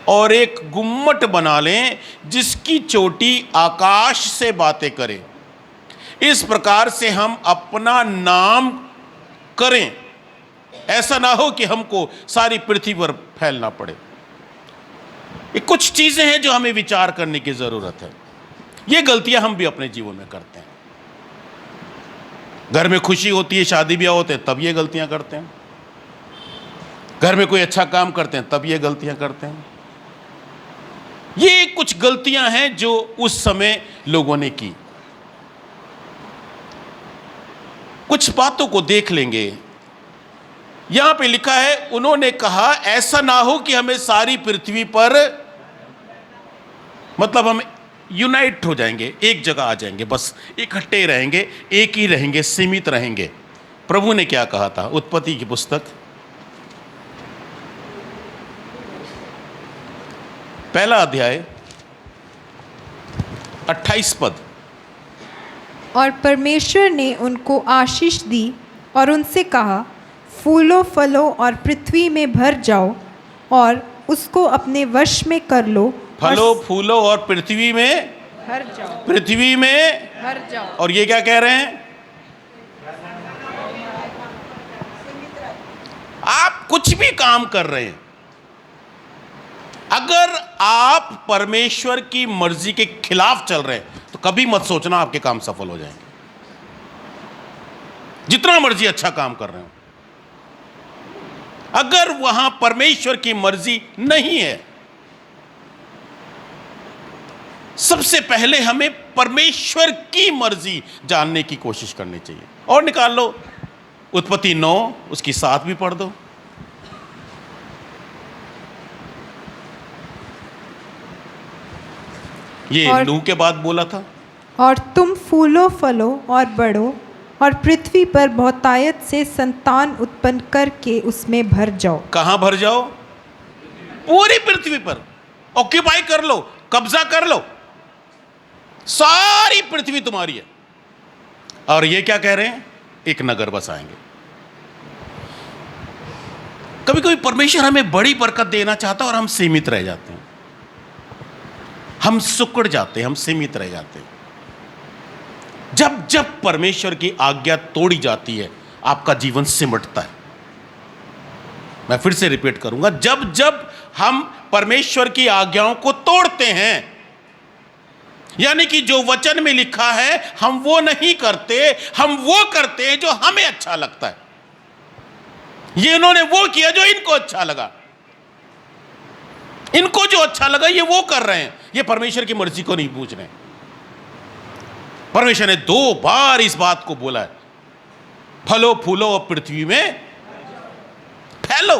और एक गुम्मट बना लें जिसकी चोटी आकाश से बातें करे। इस प्रकार से हम अपना नाम करें, ऐसा ना हो कि हमको सारी पृथ्वी पर फैलना पड़े। ये कुछ चीजें हैं जो हमें विचार करने की जरूरत है। ये गलतियां हम भी अपने जीवन में करते हैं। घर में खुशी होती है, शादी ब्याह होते हैं, तब ये गलतियां करते हैं। घर में कोई अच्छा काम करते हैं, तब ये गलतियां करते हैं। ये कुछ गलतियां हैं जो उस समय लोगों ने की। कुछ बातों को देख लेंगे। यहां पे लिखा है, उन्होंने कहा ऐसा ना हो कि हमें सारी पृथ्वी पर, मतलब हम यूनाइट हो जाएंगे, एक जगह आ जाएंगे, बस इकट्ठे रहेंगे, एक ही रहेंगे, सीमित रहेंगे। प्रभु ने क्या कहा था? उत्पत्ति की पुस्तक पहला अध्याय 28 पद। और परमेश्वर ने उनको आशीष दी और उनसे कहा, फूलो फलो और पृथ्वी में भर जाओ और उसको अपने वश में कर लो। फलो फूलो और पृथ्वी में भर जाओ, पृथ्वी में भर जाओ। और ये क्या कह रहे हैं? आप कुछ भी काम कर रहे हैं, अगर आप परमेश्वर की मर्जी के खिलाफ चल रहे हैं तो कभी मत सोचना आपके काम सफल हो जाएंगे, जितना मर्जी अच्छा काम कर रहे हो। अगर वहां परमेश्वर की मर्जी नहीं है, सबसे पहले हमें परमेश्वर की मर्जी जानने की कोशिश करनी चाहिए। और निकाल लो उत्पत्ति 9, उसकी 7 भी पढ़ दो। ये नूह के बाद बोला था। और तुम फूलो फलो और बढ़ो और पृथ्वी पर बहुतायत से संतान उत्पन्न करके उसमें भर जाओ। कहां भर जाओ? पूरी पृथ्वी पर ऑक्यूपाई कर लो, कब्जा कर लो, सारी पृथ्वी तुम्हारी है। और ये क्या कह रहे हैं? एक नगर बसाएंगे। कभी कभी परमेश्वर हमें बड़ी बरकत देना चाहता है और हम सीमित रह जाते हैं, हम सुकड़ जाते हैं, हम सीमित रह जाते हैं। जब जब परमेश्वर की आज्ञा तोड़ी जाती है, आपका जीवन सिमटता है। मैं फिर से रिपीट करूंगा, जब जब हम परमेश्वर की आज्ञाओं को तोड़ते हैं, यानी कि जो वचन में लिखा है हम वो नहीं करते, हम वो करते हैं जो हमें अच्छा लगता है। ये इन्होंने वो किया जो इनको अच्छा लगा, इनको जो अच्छा लगा ये वो कर रहे हैं, ये परमेश्वर की मर्जी को नहीं पूछ रहे। परमेश्वर ने 2 बार इस बात को बोला है, फलो फूलो और पृथ्वी में फैलो।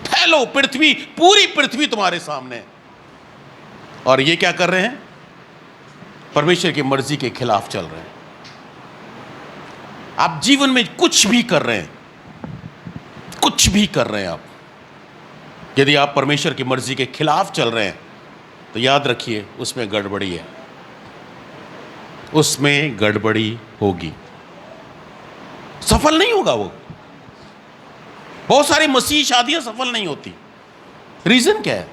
फैलो, पृथ्वी, पूरी पृथ्वी तुम्हारे सामने है। और ये क्या कर रहे हैं? परमेश्वर की मर्जी के खिलाफ चल रहे हैं। आप जीवन में कुछ भी कर रहे हैं, कुछ भी कर रहे हैं आप, यदि आप परमेश्वर की मर्जी के खिलाफ चल रहे हैं तो याद रखिए उसमें गड़बड़ी है, उसमें गड़बड़ी होगी, सफल नहीं होगा वो। बहुत सारी मसीही शादियां सफल नहीं होती। रीजन क्या है?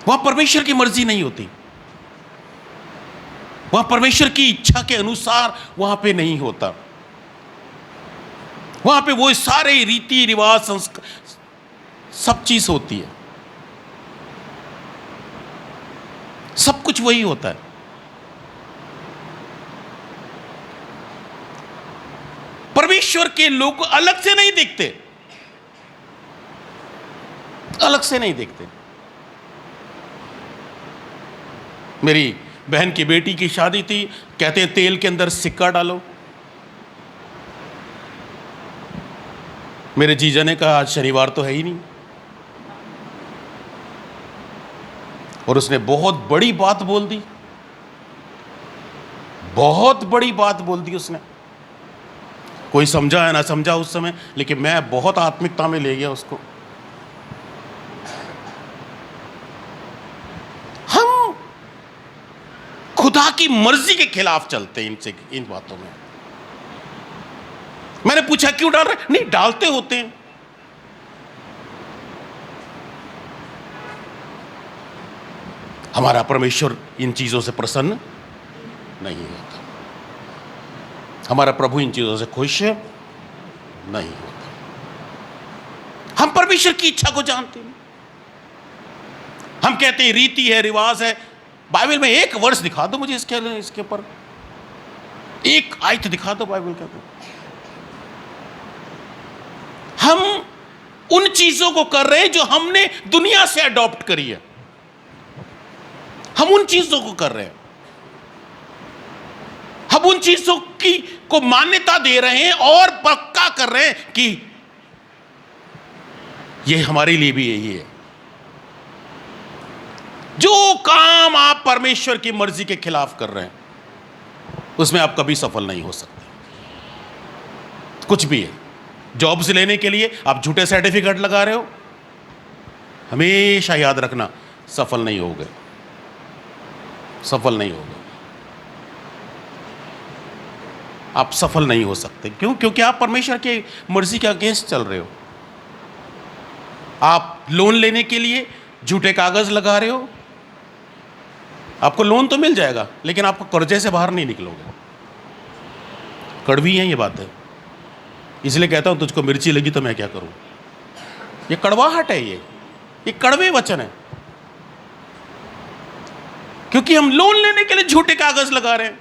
वहां परमेश्वर की मर्जी नहीं होती, वहां परमेश्वर की इच्छा के अनुसार वहां पे नहीं होता। वहां पे वो सारे रीति रिवाज, संस्कार, सब चीज होती है, सब कुछ वही होता है। परमेश्वर के लोग अलग से नहीं दिखते, अलग से नहीं दिखते। मेरी बहन की बेटी की शादी थी, कहते हैं तेल के अंदर सिक्का डालो। मेरे जीजा ने कहा आज शनिवार तो है ही नहीं, और उसने बहुत बड़ी बात बोल दी, बहुत बड़ी बात बोल दी उसने। कोई समझा या ना समझा उस समय, लेकिन मैं बहुत आत्मिकता में ले गया उसको। हम खुदा की मर्जी के खिलाफ चलते हैं इनसे, इन बातों में। मैंने पूछा क्यों डाल रहे? नहीं, डालते होते हैं। हमारा परमेश्वर इन चीज़ों से प्रसन्न नहीं होता, हमारा प्रभु इन चीज़ों से खुश नहीं होता। हम परमेश्वर की इच्छा को जानते हैं। हम कहते हैं रीति है, रिवाज है। बाइबल में एक वर्ष दिखा दो मुझे इसके ऊपर, एक आयत दिखा दो बाइबल के ऊपर। हम उन चीजों को कर रहे हैं जो हमने दुनिया से अडॉप्ट करी है, हम उन चीजों को कर रहे हैं, हम उन चीजों को मान्यता दे रहे हैं और पक्का कर रहे हैं कि यह हमारे लिए भी यही है। जो काम आप परमेश्वर की मर्जी के खिलाफ कर रहे हैं उसमें आप कभी सफल नहीं हो सकते। कुछ भी है, जॉब्स लेने के लिए आप झूठे सर्टिफिकेट लगा रहे हो, हमेशा याद रखना सफल नहीं होगे, सफल नहीं होगे, आप सफल नहीं हो सकते। क्यों? क्योंकि आप परमेश्वर की मर्जी के अगेंस्ट चल रहे हो। आप लोन लेने के लिए झूठे कागज लगा रहे हो, आपको लोन तो मिल जाएगा लेकिन आप कर्जे से बाहर नहीं निकलोगे। कड़वी है ये बात है, इसलिए कहता हूं तुझको मिर्ची लगी तो मैं क्या करूं। ये कड़वाहट है, ये कड़वे वचन है, क्योंकि हम लोन लेने के लिए झूठे कागज लगा रहे हैं।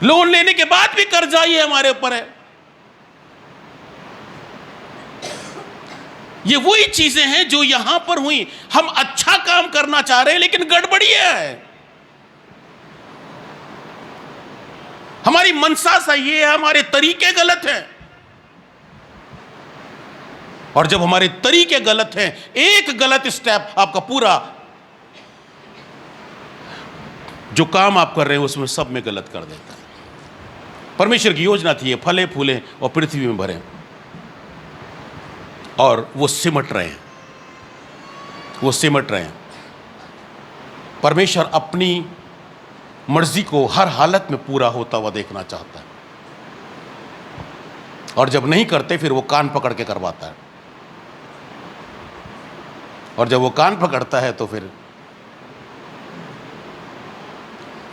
लोन लेने के बाद भी कर्जा ही हमारे ऊपर है। ये वही चीजें हैं जो यहां पर हुई। हम अच्छा काम करना चाह रहे हैं लेकिन गड़बड़ियां है। हमारी मनसा सही है, हमारे तरीके गलत हैं। और जब हमारे तरीके गलत हैं, एक गलत स्टेप आपका पूरा जो काम आप कर रहे हैं उसमें सब में गलत कर देता है। परमेश्वर की योजना थी ये फले फूले और पृथ्वी में भरे, और वो सिमट रहे हैं, वो सिमट रहे हैं। परमेश्वर अपनी मर्जी को हर हालत में पूरा होता हुआ देखना चाहता है, और जब नहीं करते फिर वो कान पकड़ के करवाता है। और जब वो कान पकड़ता है तो फिर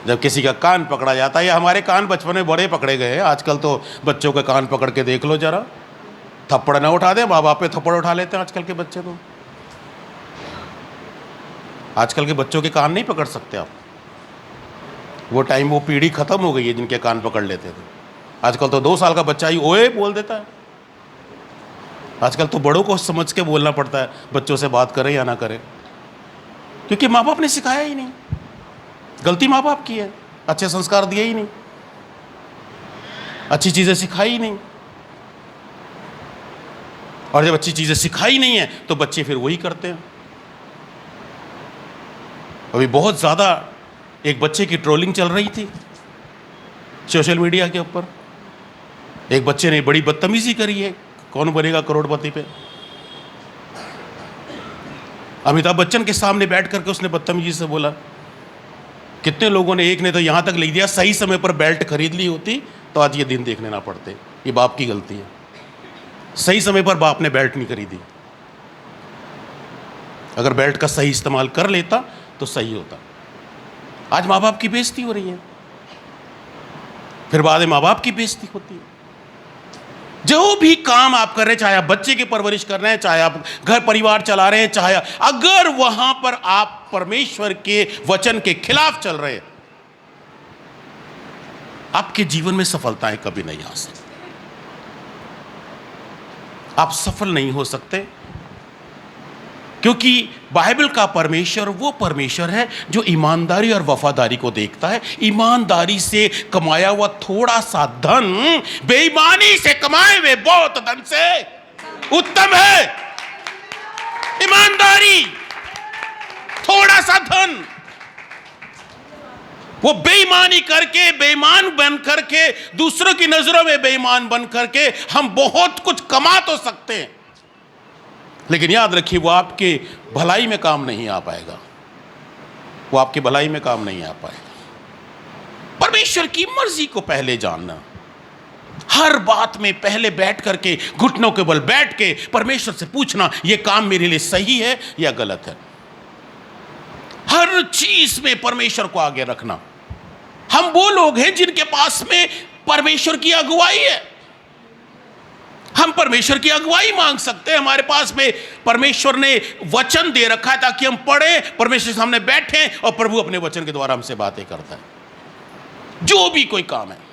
जब किसी का कान पकड़ा जाता है, या हमारे कान बचपन में बड़े पकड़े गए हैं, आजकल तो बच्चों के कान पकड़ के देख लो जरा, थप्पड़ ना उठा दे, माँ बाप पे थप्पड़ उठा लेते हैं आजकल के बच्चे। तो आजकल के बच्चों के कान नहीं पकड़ सकते आप। वो टाइम, वो पीढ़ी खत्म हो गई है जिनके कान पकड़ लेते थे। आजकल तो 2 साल का बच्चा ही ओए बोल देता है। आजकल तो बड़ों को समझ के बोलना पड़ता है, बच्चों से बात करें या ना करें, क्योंकि माँ बाप ने सिखाया ही नहीं। गलती माँ बाप की है, अच्छे संस्कार दिए ही नहीं, अच्छी चीजें सिखाई ही नहीं। और जब अच्छी चीजें सिखाई नहीं है तो बच्चे फिर वही करते हैं। अभी बहुत ज्यादा एक बच्चे की ट्रोलिंग चल रही थी सोशल मीडिया के ऊपर। एक बच्चे ने बड़ी बदतमीजी करी है, कौन बनेगा करोड़पति पे। अमिताभ बच्चन के सामने बैठ करके उसने बदतमीजी से बोला। कितने लोगों ने, एक ने तो यहां तक लिख दिया, सही समय पर बेल्ट खरीद ली होती तो आज ये दिन देखने ना पड़ते। ये बाप की गलती है, सही समय पर बाप ने बेल्ट नहीं खरीदी। अगर बेल्ट का सही इस्तेमाल कर लेता तो सही होता। आज माँ बाप की बेइज्जती हो रही है, फिर बाद में माँ बाप की बेइज्जती होती है। जो भी काम आप कर रहे हैं, चाहे आप बच्चे की परवरिश कर रहे हैं, चाहे आप घर परिवार चला रहे हैं, चाहे अगर वहां पर आप परमेश्वर के वचन के खिलाफ चल रहे हैं, आपके जीवन में सफलताएं कभी नहीं आ सकती। आप सफल नहीं हो सकते, क्योंकि बाइबल का परमेश्वर वो परमेश्वर है जो ईमानदारी और वफादारी को देखता है। ईमानदारी से कमाया हुआ थोड़ा सा धन बेईमानी से कमाए हुए बहुत धन से उत्तम है। ईमानदारी, थोड़ा सा धन, वो बेईमानी करके, बेईमान बन करके, दूसरों की नजरों में बेईमान बन करके हम बहुत कुछ कमा तो सकते हैं, लेकिन याद रखिए वो आपके भलाई में काम नहीं आ पाएगा। वो आपकी भलाई में काम नहीं आ पाएगा। परमेश्वर की मर्जी को पहले जानना, हर बात में पहले बैठ करके, घुटनों के बल बैठ के परमेश्वर से पूछना, यह काम मेरे लिए सही है या गलत है। हर चीज में परमेश्वर को आगे रखना। हम वो लोग हैं जिनके पास में परमेश्वर की अगुवाई है। हम परमेश्वर की अगुवाई मांग सकते हैं। हमारे पास में परमेश्वर ने वचन दे रखा है ताकि हम पढ़ें, परमेश्वर के सामने बैठें और प्रभु अपने वचन के द्वारा हमसे बातें करता है। जो भी कोई काम है,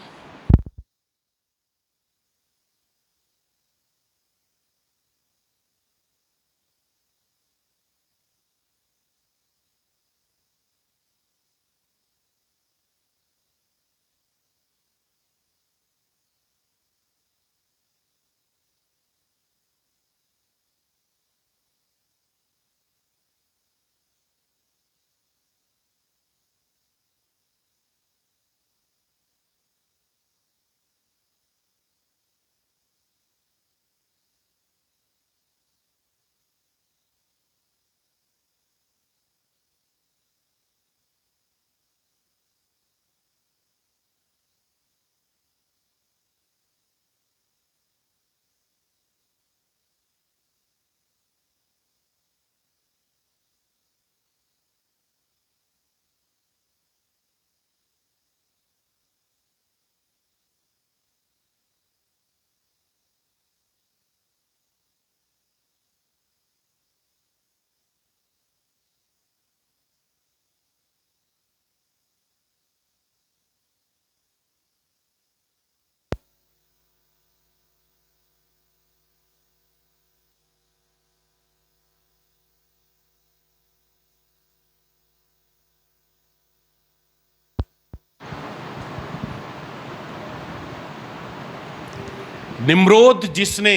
निम्रोद जिसने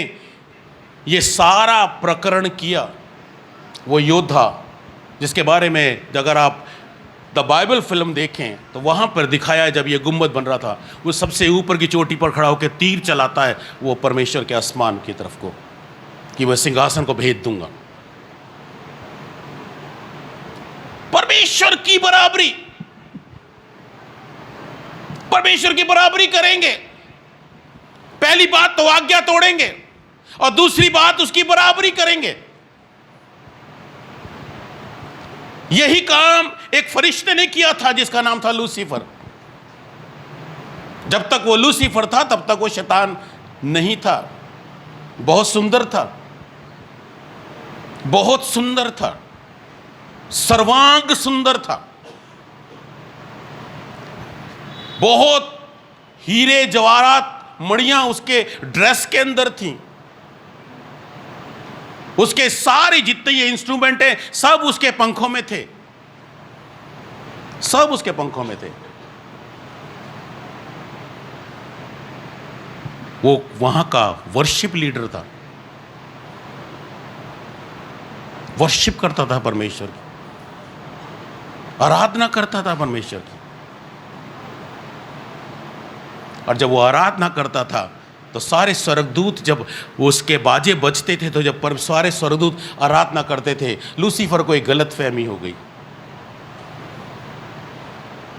ये सारा प्रकरण किया, वो योद्धा जिसके बारे में अगर आप द बाइबल फिल्म देखें तो वहाँ पर दिखाया है, जब ये गुम्बद बन रहा था, वो सबसे ऊपर की चोटी पर खड़ा होकर तीर चलाता है वो परमेश्वर के आसमान की तरफ को, कि वह सिंहासन को भेद दूंगा। परमेश्वर की बराबरी, परमेश्वर की बराबरी करेंगे। पहली बात तो आज्ञा तोड़ेंगे और दूसरी बात उसकी बराबरी करेंगे। यही काम एक फरिश्ते ने किया था जिसका नाम था लूसीफर। जब तक वो लूसीफर था तब तक वो शैतान नहीं था। बहुत सुंदर था, बहुत सुंदर था, सर्वांग सुंदर था, बहुत हीरे जवाहरात मणियां उसके ड्रेस के अंदर थीं। उसके सारे जितने ये इंस्ट्रूमेंट हैं सब उसके पंखों में थे, सब उसके पंखों में थे। वो वहां का वर्शिप लीडर था, वर्शिप करता था परमेश्वर की, आराधना करता था परमेश्वर की। और जब वो आराधना करता था तो सारे स्वर्गदूत, जब वो उसके बाजे बजते थे, तो जब सारे स्वर्गदूत आराधना करते थे, लूसीफर को एक गलत फहमी हो गई।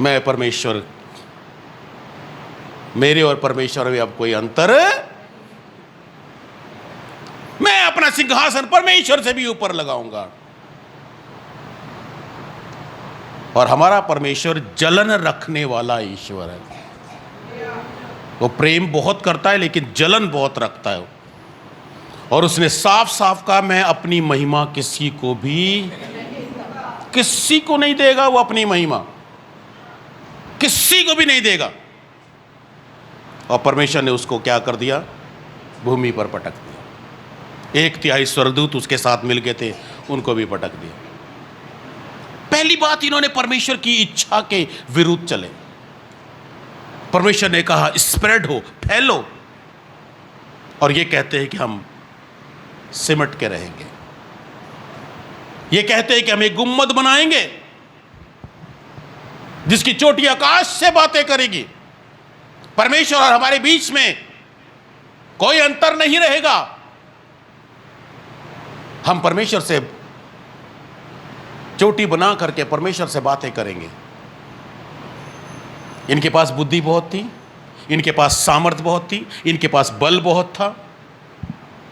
मैं परमेश्वर, मेरे और परमेश्वर में अब कोई अंतर, मैं अपना सिंहासन परमेश्वर से भी ऊपर लगाऊंगा। और हमारा परमेश्वर जलन रखने वाला ईश्वर है। वो प्रेम बहुत करता है लेकिन जलन बहुत रखता है। और उसने साफ साफ कहा, मैं अपनी महिमा किसी को नहीं देगा। वो अपनी महिमा किसी को भी नहीं देगा। और परमेश्वर ने उसको क्या कर दिया, भूमि पर पटक दिया। 1/3 स्वर्गदूत उसके साथ मिल गए थे, उनको भी पटक दिया। पहली बात, इन्होंने परमेश्वर की इच्छा के विरुद्ध चले। परमेश्वर ने कहा स्प्रेड हो, फैलो, और ये कहते हैं कि हम सिमट के रहेंगे। ये कहते हैं कि हम एक गुम्बद बनाएंगे जिसकी चोटी आकाश से बातें करेगी। परमेश्वर और हमारे बीच में कोई अंतर नहीं रहेगा। हम परमेश्वर से चोटी बना करके परमेश्वर से बातें करेंगे। इनके पास बुद्धि बहुत थी, इनके पास सामर्थ्य बहुत थी, इनके पास बल बहुत था,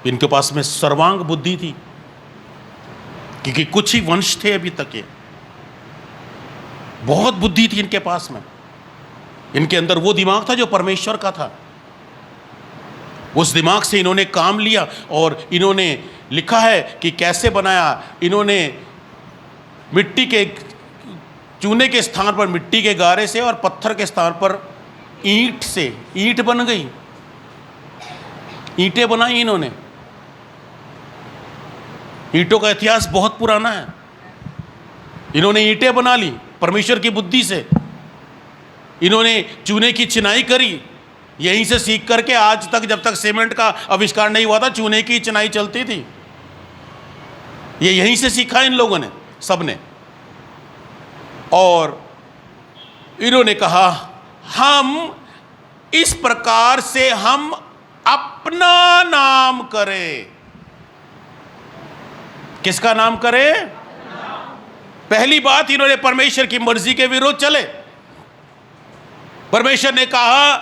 इनके पास में सर्वांग बुद्धि थी, क्योंकि कुछ ही वंश थे अभी तक के। बहुत बुद्धि थी इनके पास में, इनके अंदर वो दिमाग था जो परमेश्वर का था। उस दिमाग से इन्होंने काम लिया और इन्होंने लिखा है कि कैसे बनाया। इन्होंने मिट्टी के चूने के स्थान पर मिट्टी के गारे से और पत्थर के स्थान पर ईंट से ईंट बन गई, ईंटें बनाई इन्होंने। ईंटों का इतिहास बहुत पुराना है। इन्होंने ईंटें बना ली परमेश्वर की बुद्धि से। इन्होंने चूने की चिनाई करी, यहीं से सीख करके आज तक, जब तक सीमेंट का आविष्कार नहीं हुआ था, चूने की चिनाई चलती थी। ये यहीं से सीखा इन लोगों ने, सबने। और इन्होंने कहा हम इस प्रकार से हम अपना नाम करें। किसका नाम करें? पहली बात, इन्होंने परमेश्वर की मर्जी के विरुद्ध चले। परमेश्वर ने कहा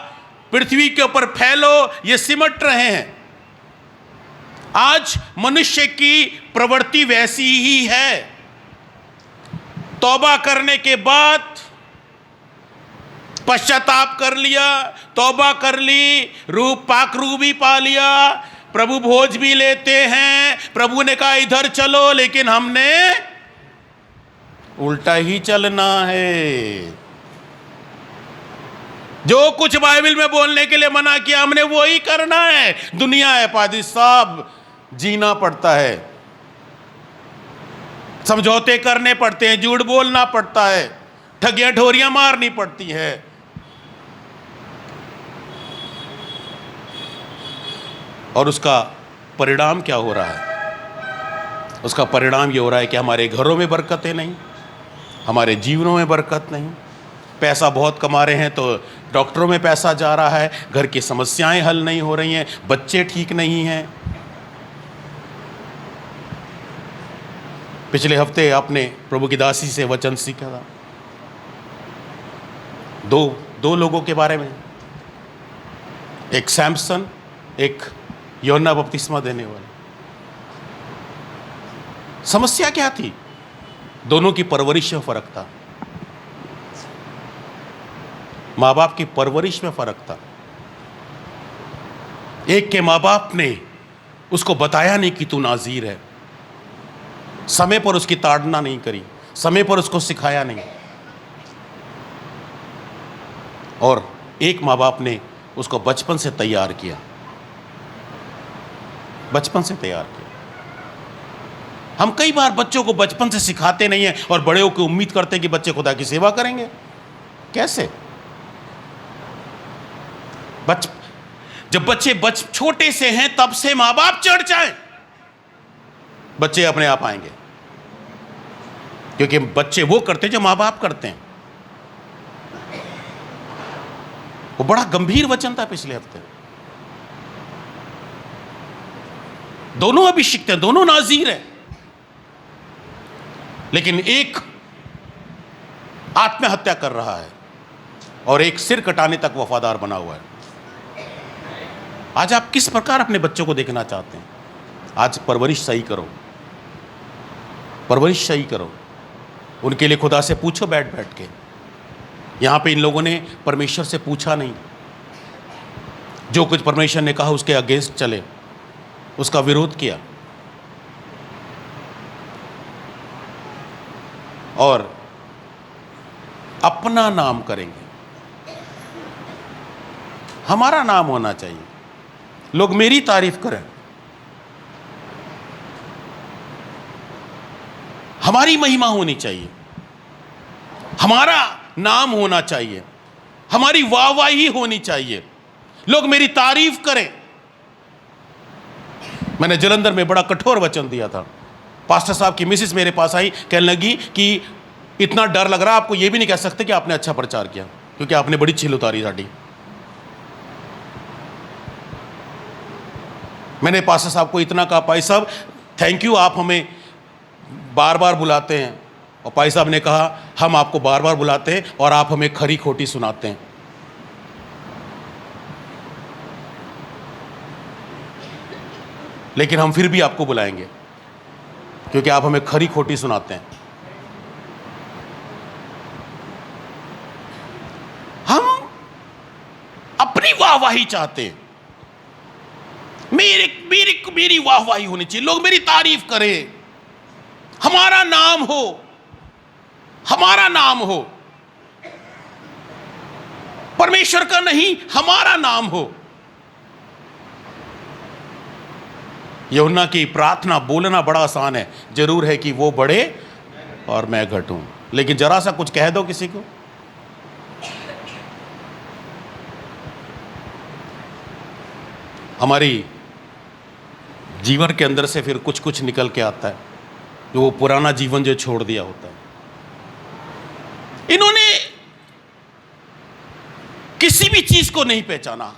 पृथ्वी के ऊपर फैलो, ये सिमट रहे हैं। आज मनुष्य की प्रवृत्ति वैसी ही है। तौबा करने के बाद पश्चाताप कर लिया, तौबा कर ली, रूप पाक रूप भी पा लिया, प्रभु भोज भी लेते हैं, प्रभु ने कहा इधर चलो, लेकिन हमने उल्टा ही चलना है। जो कुछ बाइबल में बोलने के लिए मना किया हमने वो ही करना है। दुनिया है पादी साहब, जीना पड़ता है, समझौते करने पड़ते हैं, झूठ बोलना पड़ता है, ठगियां ठोरियां मारनी पड़ती है। और उसका परिणाम क्या हो रहा है? उसका परिणाम ये हो रहा है कि हमारे घरों में बरकतें नहीं, हमारे जीवनों में बरकत नहीं। पैसा बहुत कमा रहे हैं तो डॉक्टरों में पैसा जा रहा है, घर की समस्याएं हल नहीं हो रही हैं, बच्चे ठीक नहीं हैं। पिछले हफ्ते आपने प्रभु की दासी से वचन सीखा था, दो लोगों के बारे में, एक सैमसन, एक यूहन्ना बपतिस्मा देने वाला। समस्या क्या थी? दोनों की परवरिश में फर्क था, माँ बाप की परवरिश में फर्क था। एक के माँ बाप ने उसको बताया नहीं कि तू नाज़ीर है, समय पर उसकी ताड़ना नहीं करी, समय पर उसको सिखाया नहीं। और एक माँ बाप ने उसको बचपन से तैयार किया, बचपन से तैयार किया। हम कई बार बच्चों को बचपन से सिखाते नहीं हैं और बड़े होकर उम्मीद करते हैं कि बच्चे खुदा की सेवा करेंगे। कैसे? जब बच्चे छोटे से हैं तब से माँ बाप चढ़ जाएं, बच्चे अपने आप आएंगे, क्योंकि बच्चे वो करते हैं जो माँ बाप करते हैं। वो बड़ा गंभीर वचन था पिछले हफ्ते। दोनों अभिषिक्त हैं, दोनों नाज़ीर हैं, लेकिन एक आत्महत्या कर रहा है और एक सिर कटाने तक वफादार बना हुआ है। आज आप किस प्रकार अपने बच्चों को देखना चाहते हैं? आज परवरिश सही करो, परवरिश सही करो। उनके लिए खुदा से पूछो बैठ बैठ के। यहां पे इन लोगों ने परमेश्वर से पूछा नहीं, जो कुछ परमेश्वर ने कहा उसके अगेंस्ट चले, उसका विरोध किया। और अपना नाम करेंगे। हमारा नाम होना चाहिए, लोग मेरी तारीफ करें, हमारी महिमा होनी चाहिए, हमारा नाम होना चाहिए, हमारी वाहवाही होनी चाहिए, लोग मेरी तारीफ करें। मैंने जलंधर में बड़ा कठोर वचन दिया था। पास्टर साहब की मिसेस मेरे पास आई, कहने लगी कि इतना डर लग रहा, आपको यह भी नहीं कह सकते कि आपने अच्छा प्रचार किया, क्योंकि आपने बड़ी छिल उतारी साड़ी। मैंने पास्टर साहब को इतना कहा, भाई साहब थैंक यू, आप हमें बार बार बुलाते हैं। और भाई साहब ने कहा हम आपको बार बार बुलाते हैं और आप हमें खरी खोटी सुनाते हैं। लेकिन हम फिर भी आपको बुलाएंगे क्योंकि आप हमें खरी खोटी सुनाते हैं। वाहवाही चाहते हैं। मेरी वाहवाही होनी चाहिए, लोग मेरी तारीफ करें, हमारा नाम हो, हमारा नाम हो। परमेश्वर का नहीं, हमारा नाम हो। यूहन्ना की प्रार्थना बोलना बड़ा आसान है, जरूर है कि वो बढ़े और मैं घटूं, लेकिन जरा सा कुछ कह दो किसी को, हमारी जीवन के अंदर से फिर कुछ कुछ निकल के आता है, जो वो पुराना जीवन जो छोड़ दिया होता है। इन्होंने किसी भी चीज को नहीं पहचाना,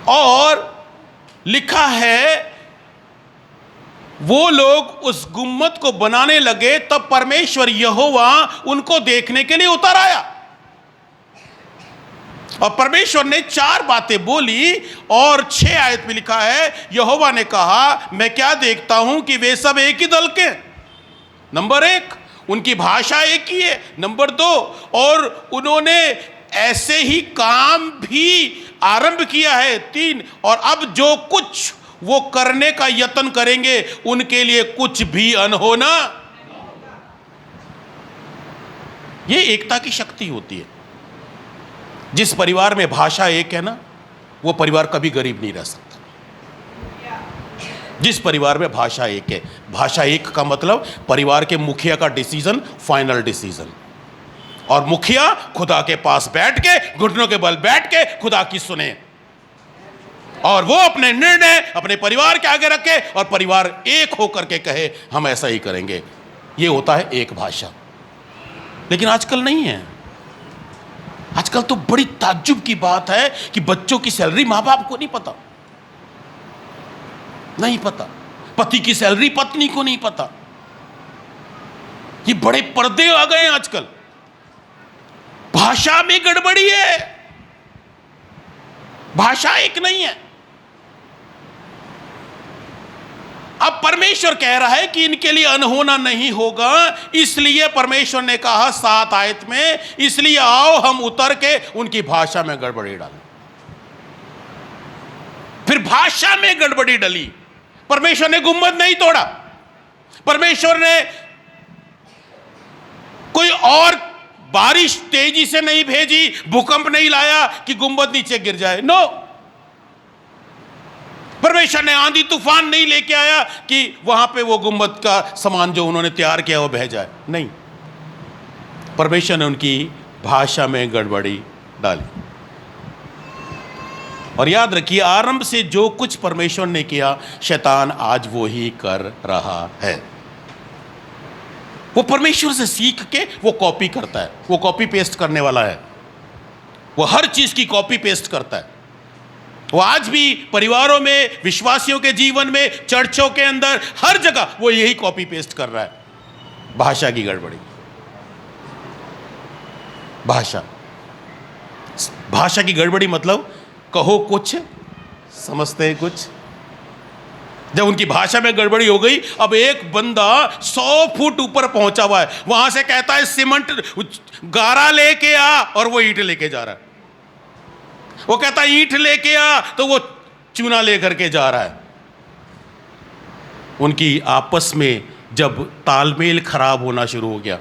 और लिखा है वो लोग उस गुम्मत को बनाने लगे, तब परमेश्वर यहोवा उनको देखने के लिए उतर आया। और परमेश्वर ने 4 बातें बोली, और 6 आयत में लिखा है यहोवा ने कहा, मैं क्या देखता हूं कि वे सब एक ही दल के। नंबर 1, उनकी भाषा एक ही है। नंबर 2, और उन्होंने ऐसे ही काम भी आरंभ किया है। 3, और अब जो कुछ वो करने का यत्न करेंगे उनके लिए कुछ भी अनहोना। ये एकता की शक्ति होती है। जिस परिवार में भाषा एक है ना, वो परिवार कभी गरीब नहीं रह सकता। जिस परिवार में भाषा एक है, भाषा एक का मतलब परिवार के मुखिया का डिसीजन फाइनल डिसीजन, और मुखिया खुदा के पास बैठ के, घुटनों के बल बैठ के खुदा की सुने, और वो अपने निर्णय अपने परिवार के आगे रखे, और परिवार एक होकर के कहे हम ऐसा ही करेंगे। ये होता है एक भाषा। लेकिन आजकल नहीं है। आजकल तो बड़ी ताज्जुब की बात है कि बच्चों की सैलरी मां बाप को नहीं पता, नहीं पता। पति की सैलरी पत्नी को नहीं पता। ये बड़े पर्दे आ गए हैं आजकल। भाषा में गड़बड़ी है, भाषा एक नहीं है। अब परमेश्वर कह रहा है कि इनके लिए अनहोना नहीं होगा, इसलिए परमेश्वर ने कहा 7 आयत में, इसलिए आओ हम उतर के उनकी भाषा में गड़बड़ी डालें। फिर भाषा में गड़बड़ी डली। परमेश्वर ने गुम्बद नहीं तोड़ा, परमेश्वर ने कोई और बारिश तेजी से नहीं भेजी, भूकंप नहीं लाया कि गुम्बद नीचे गिर जाए। नो, परमेश्वर ने आंधी तूफान नहीं लेके आया कि वहां पे वो गुम्बद का सामान जो उन्होंने तैयार किया वो बह जाए। नहीं, परमेश्वर ने उनकी भाषा में गड़बड़ी डाली। और याद रखिए, आरंभ से जो कुछ परमेश्वर ने किया, शैतान आज वो ही कर रहा है। वो परमेश्वर से सीख के वो कॉपी करता है, वो कॉपी पेस्ट करने वाला है। वो हर चीज की कॉपी पेस्ट करता है। वो आज भी परिवारों में, विश्वासियों के जीवन में, चर्चों के अंदर, हर जगह वो यही कॉपी पेस्ट कर रहा है। भाषा की गड़बड़ी। भाषा की गड़बड़ी मतलब कहो कुछ, समझते कुछ। जब उनकी भाषा में गड़बड़ी हो गई, अब एक बंदा 100 फुट ऊपर पहुंचा हुआ है, वहां से कहता है सीमेंट गारा लेके आ, और वो ईंट लेके जा रहा है। वो कहता है ईंट लेके आ, तो वो चूना लेकर के जा रहा है। उनकी आपस में जब तालमेल खराब होना शुरू हो गया,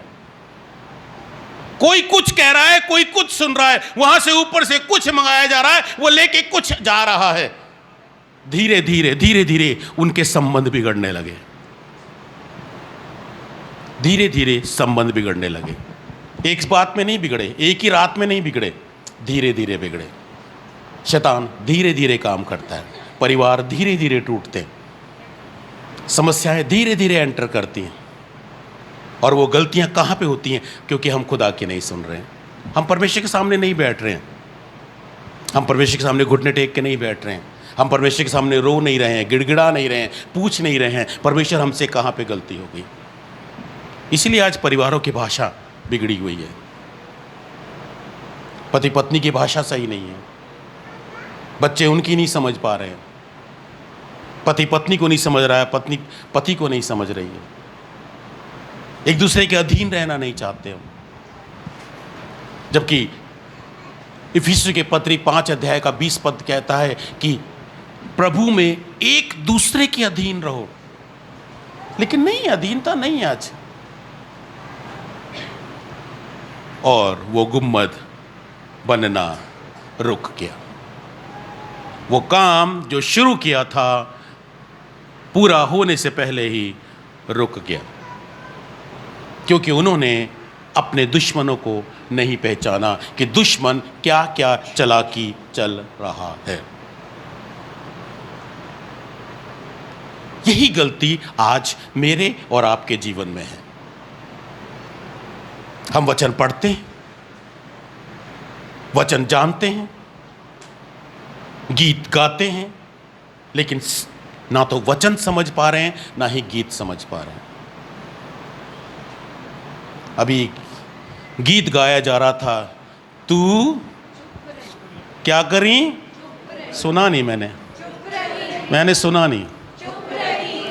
कोई कुछ कह रहा है, कोई कुछ सुन रहा है, वहां से ऊपर से कुछ मंगाया जा रहा है, वो लेके कुछ जा रहा है। धीरे धीरे उनके संबंध बिगड़ने लगे। धीरे धीरे संबंध बिगड़ने लगे। एक बात में नहीं बिगड़े, एक ही रात में नहीं बिगड़े, धीरे धीरे बिगड़े। शैतान धीरे धीरे काम करता है। परिवार धीरे धीरे टूटते हैं, समस्याएं धीरे धीरे एंटर करती हैं। और वो गलतियां कहाँ पे होती हैं? क्योंकि हम खुदा की नहीं सुन रहे हैं, हम परमेश्वर के सामने नहीं बैठ रहे हैं, हम परमेश्वर के सामने घुटने टेक के नहीं बैठ रहे हैं, हम परमेश्वर के सामने रो नहीं रहे हैं, गिड़गिड़ा नहीं रहे हैं, पूछ नहीं रहे हैं परमेश्वर हमसे कहाँ पे गलती हो गई। इसलिए आज परिवारों की भाषा बिगड़ी हुई है। पति पत्नी की भाषा सही नहीं है, बच्चे उनकी नहीं समझ पा रहे हैं, पति पत्नी को नहीं समझ रहा है, पत्नी पति को नहीं समझ रही है, एक दूसरे के अधीन रहना नहीं चाहते हम। जबकि इफिसियों के पत्री 5 अध्याय का 20 पद कहता है कि प्रभु में एक दूसरे के अधीन रहो। लेकिन नहीं, अधीनता नहीं है आज। और वो गुम्मद बनना रुक गया। वो काम जो शुरू किया था पूरा होने से पहले ही रुक गया, क्योंकि उन्होंने अपने दुश्मनों को नहीं पहचाना कि दुश्मन क्या क्या चालाकी चल रहा है। यही गलती आज मेरे और आपके जीवन में है। हम वचन पढ़ते हैं, वचन जानते हैं, गीत गाते हैं, लेकिन ना तो वचन समझ पा रहे हैं, ना ही गीत समझ पा रहे हैं। अभी गीत गाया जा रहा था, तू क्या करी, सुना नहीं मैंने सुना नहीं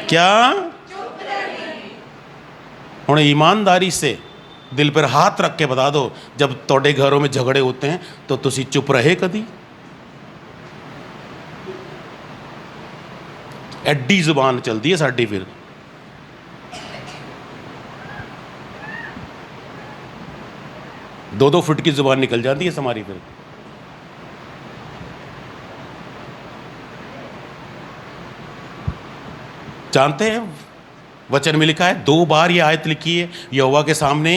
क्या। हुण ईमानदारी से दिल पर हाथ रख के बता दो, जब तोड़े घरों में झगड़े होते हैं तो तुसी चुप रहे कदी? एड्डी जुबान चलती है साडी, फिर दो फुट की जुबान निकल जाती है हमारी। फिर जानते हैं वचन में लिखा है, 2 बार ये आयत लिखी है, यहोवा के सामने